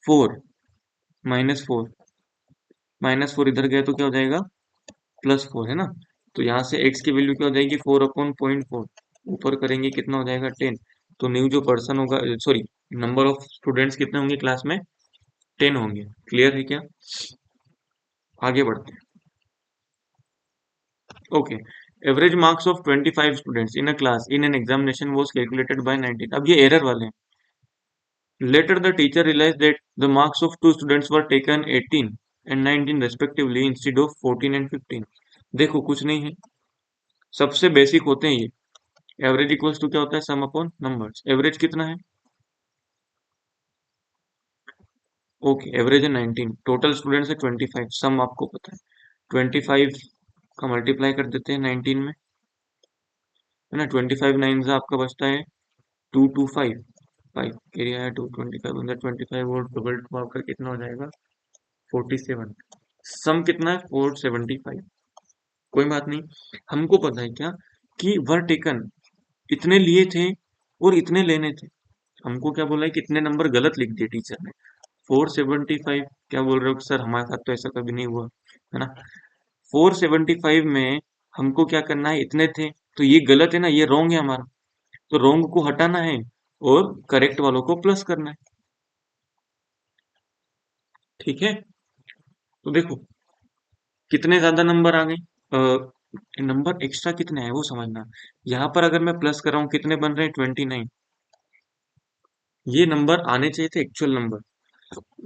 S2: 4, -4, -4 इधर गया तो क्या हो जाएगा? +4 है ना? तो यहाँ से x की वैल्यू क्या हो जाएगी? 4/0.4, ऊपर करेंगे कितना हो जाएगा? 10। तो न्यू जो पर्सन होगा, सॉरी, नंबर ऑफ स्टूडेंट्स कितने होंगे क्लास में? 10 होंगे। क्लियर है क्या? आगे बढ़ते हैं। Okay, average marks of 25 students in a class in an examination was calculated by 19। अब ये एरर वाले हैं। Later the teacher realized that the marks of two students were taken 18 and 19 respectively instead of 14 and 15। देखो कुछ नहीं है, सबसे basic होते हैं ये। एवरेज इक्वल्स टू क्या होता है? सम अपॉन नंबर्स। एवरेज कितना है? ओके, एवरेज है 19, टोटल स्टूडेंट्स है 25, सम आपको पता है। 25 का मल्टीप्लाई कर देते हैं 19 में, है ना? 25 नाइन से आपका बचता है 225, 5 एरिया है 225 अंदर 25 और डबल टू आपका कितना हो जाएगा? 47। सम कितना है? 475। कोई बात नहीं, हमको पता है क्या कि वर टेकन इतने लिए थे और इतने लेने थे। हमको क्या बोला है? कितने नंबर गलत लिख दिए टीचर ने। 475 क्या बोल रहे हो सर? हमारे साथ तो ऐसा कभी नहीं हुआ, है ना? 475 में हमको क्या करना है? इतने थे, तो ये गलत है ना, ये रॉन्ग है हमारा, तो रॉन्ग को हटाना है और करेक्ट वालों को प्लस करना है। ठीक है, तो देखो कितने ज्यादा नंबर आ गए, नंबर एक्स्ट्रा कितने हैं वो समझना। यहाँ पर अगर मैं प्लस कर रहा हूँ, कितने बन रहे हैं? 29। ये नंबर आने चाहिए थे एक्चुअल नंबर,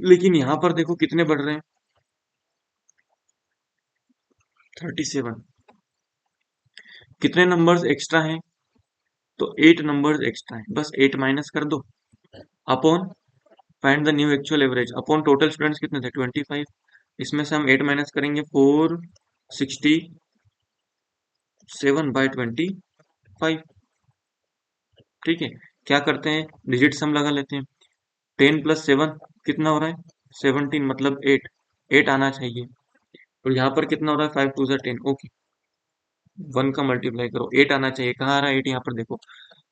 S2: लेकिन यहाँ पर देखो कितने बढ़ रहे हैं? 37। कितने नंबर्स एक्स्ट्रा हैं? तो 8 नंबर्स एक्स्ट्रा हैं, बस 8 माइनस कर दो, upon find the new actual average, upon total students कितने थे? 25। इसमें से हम 8 माइनस करेंगे, 467/25। ठीक है, क्या करते हैं? डिजिट सम लगा लेते हैं। 10 + 7 कितना हो रहा है? 17, मतलब 8। 8 आना चाहिए, और यहाँ पर कितना हो रहा है? 5 2 10। ओके, 1 का मल्टीप्लाई करो, 8 आना चाहिए। कहाँ आ रहा है 8? यहाँ पर देखो,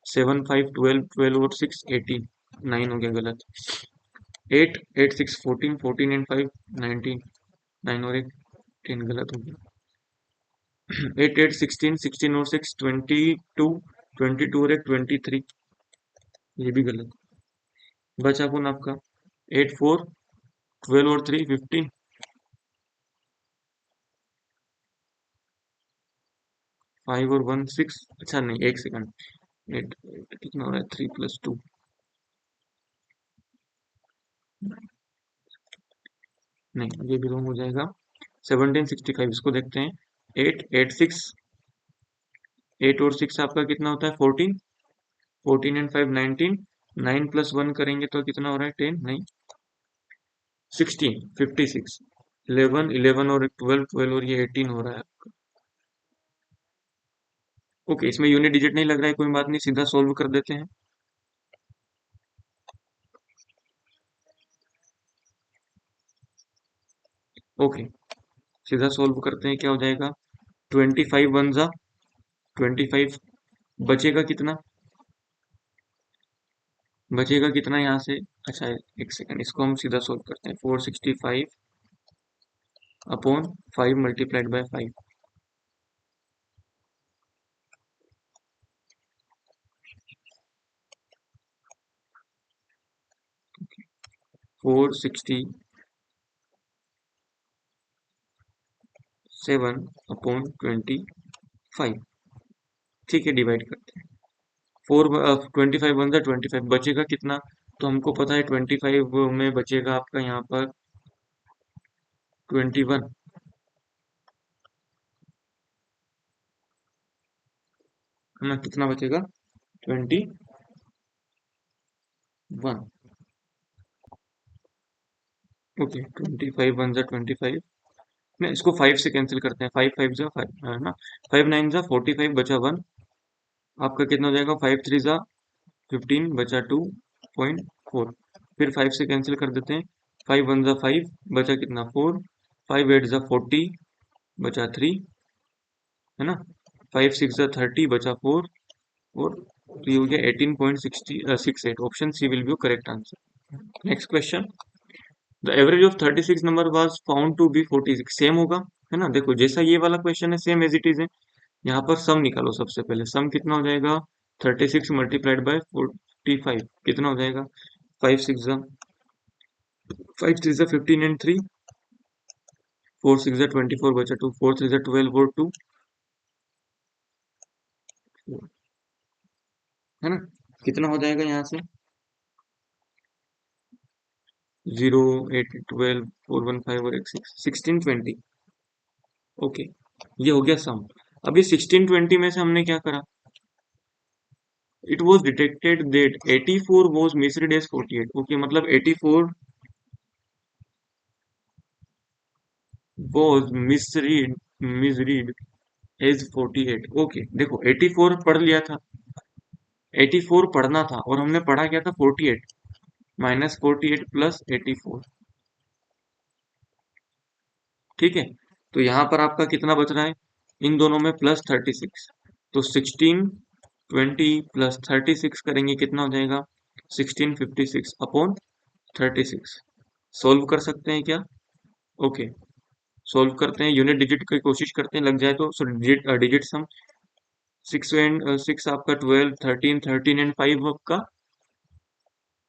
S2: 7 5 12, 12 और 6 18, 9 हो गया गलत। 8 8 6 14, 14 एंड 5 19, 9 और एक 10 गलत हो गया। 8 8 16, 16 और 6 22, 22 और एक 23, ये भी गलत। बचा कौन आपका? 8 4 12 और 3 15, 5 और 1 6। अच्छा नहीं, एक सेकंड, 8 कितना हो रहा है? 3 + 2, नहीं ये भी रॉन्ग हो जाएगा। 1765, इसको देखते हैं। 8 8 6, 8 और 6 आपका कितना होता है? 14, 14 एंड 5 19, 9 + 1 करेंगे तो कितना हो रहा है? 10 नहीं, 16 56, 11 11 और 12 12 और ये 18 हो रहा है। ओके, इसमें यूनिट डिजिट नहीं लग रहा है, कोई बात नहीं, सीधा सोल्व कर देते हैं। ओके, सीधा सोल्व करते हैं, क्या हो जाएगा? 25 वन जा 25, बचेगा कितना? बचेगा कितना यहाँ से? अच्छा एक सेकंड, इसको हम सीधा सोल्व करते हैं। 465 अपॉन 5 मल्टीप्लाइड बाय 5, 467/25। ठीक है, डिवाइड करते हैं। 25 वन जा 25, बचेगा कितना? तो हमको पता है 25 में बचेगा आपका यहाँ पर 21। है ना, कितना बचेगा 21। ओके 25 1 जा 25, नहीं इसको 5 से कैंसिल करते हैं, 5 5 जा 5 है ना, 5 9 जा 45 बचा 1, आपका कितना हो जाएगा 5 3 जा 15 बचा 2.4, फिर 5 से कैंसिल कर देते हैं, 5 1 जा 5 बचा कितना 4, 5 8 जा 40 बचा 3, है ना, 5 6 जा 30 बचा 4, और तो ये हो गया 18.68, option C will be correct answer. Next question, the average of 36 number was found to be 46, same होगा, है ना, देखो जैसा ये वाला क्वेश्चन है सेम एज इट इज है। यहाँ पर सम निकालो, सबसे पहले सम कितना हो जाएगा 36 मल्टीप्लाइड बाय 45 कितना हो जाएगा 5 6 जा 5 3 जा 15 एंड 3, 4 6 जा 24 बचा 2, 4 3 जा 12 और 2, है ना, कितना हो जाएगा यहाँ से 0 8 12 4 1 5 और 1 6 16 20। ओके, ये हो गया सम। अब ये 16 20 में से हमने क्या करा, it was detected that 84 was misread as 48, okay मतलब 84 was misread as 48, okay देखो 84 पढ़ लिया था, 84 पढ़ना था और हमने पढ़ा क्या था 48, माइनस 48 प्लस 84, ठीक है, तो यहाँ पर आपका कितना बच रहा है, इन दोनों में प्लस 36, तो 16 20 प्लस 36 करेंगे कितना हो जाएगा 1656 अपॉन 36, सोल्व कर सकते हैं क्या, ओके सोल्व करते हैं, यूनिट डिजिट की कोशिश करते हैं, लग जाए तो सो डिजिट डिजिट सम 6 एंड 6 आपका 12 13 13 एंड 5 आपका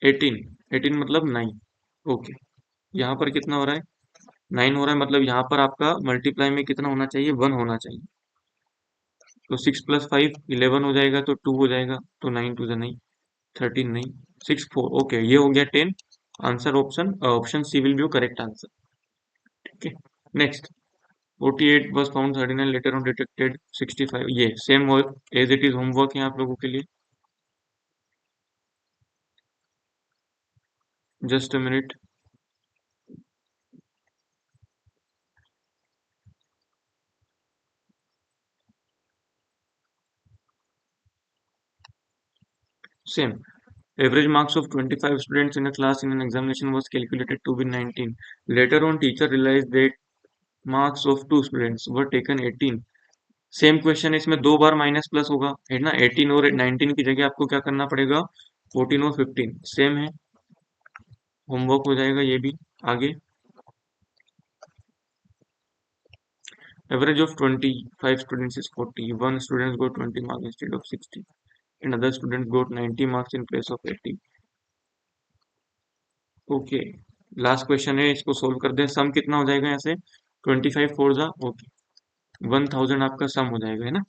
S2: 18, 18 मतलब 9, ओके यहाँ पर कितना हो रहा है 9 हो रहा है, मतलब यहाँ पर आपका मल्टीप्लाई में कितना होना चाहिए 1 होना चाहिए, तो 6 प्लस 5 11 हो जाएगा, तो 2 हो जाएगा, तो 9 टू द 9 13 नहीं 6 4, ओके ये हो गया 10, answer option C will be correct answer, ठीक है। Next 48 was found 39 later on detected 65, ये same work as it is homework है आप लोगों के लिए, just a minute. Same, average marks of 25 students in a class in an examination was calculated to be 19, later on teacher realized that marks of two students were taken 18, same question है, इसमें दो बार minus plus होगा है ना, 18 और 19 की जगह आपको क्या करना पड़ेगा 14 और 15, सेम है, होमवर्क हो जाएगा ये भी आगे। Average of 25 students is 40. One student got 20 marks instead of 60. Another student got 90 marks in place of 80. Okay, last question है, इसको सोल्व कर दें, सम कितना हो जाएगा यहाँ से 25 फोर जा ओके 1000 आपका सम हो जाएगा, है ना।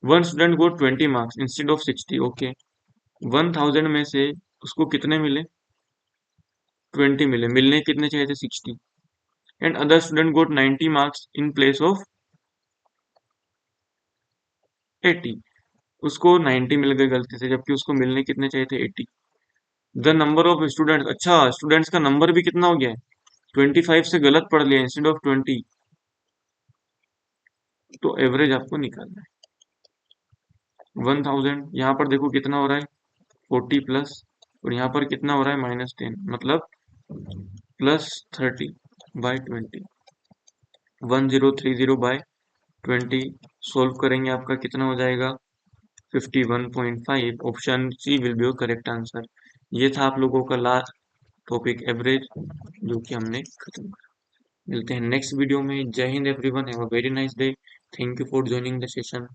S2: One student got 20 marks instead of 60, okay 1000 में से उसको कितने मिले 20 मिले, मिलने कितने चाहिए थे 60, and other student got 90 marks in place of 80, उसको 90 मिल गए गलती से, जबकि उसको मिलने कितने चाहिए थे 80। द नंबर ऑफ स्टूडेंट्स, अच्छा स्टूडेंट्स का नंबर भी कितना हो गया है 25 से गलत पढ़ लिया इंस्टेड ऑफ 20, तो एवरेज आपको निकालना है 1000, यहाँ पर देखो कितना हो रहा है 40 प्लस, और यहाँ पर कितना हो रहा है -10, मतलब प्लस 30 बाय 20, 1030 बाय 20, सोल्व करेंगे आपका कितना हो जाएगा 51.5, option C will be correct answer. ये था आप लोगों का लास्ट टॉपिक एवरेज, जो कि हमने खत्म करा। मिलते हैं नेक्स्ट वीडियो में, जय Hind everyone, have a very nice day, thank you for joining the session.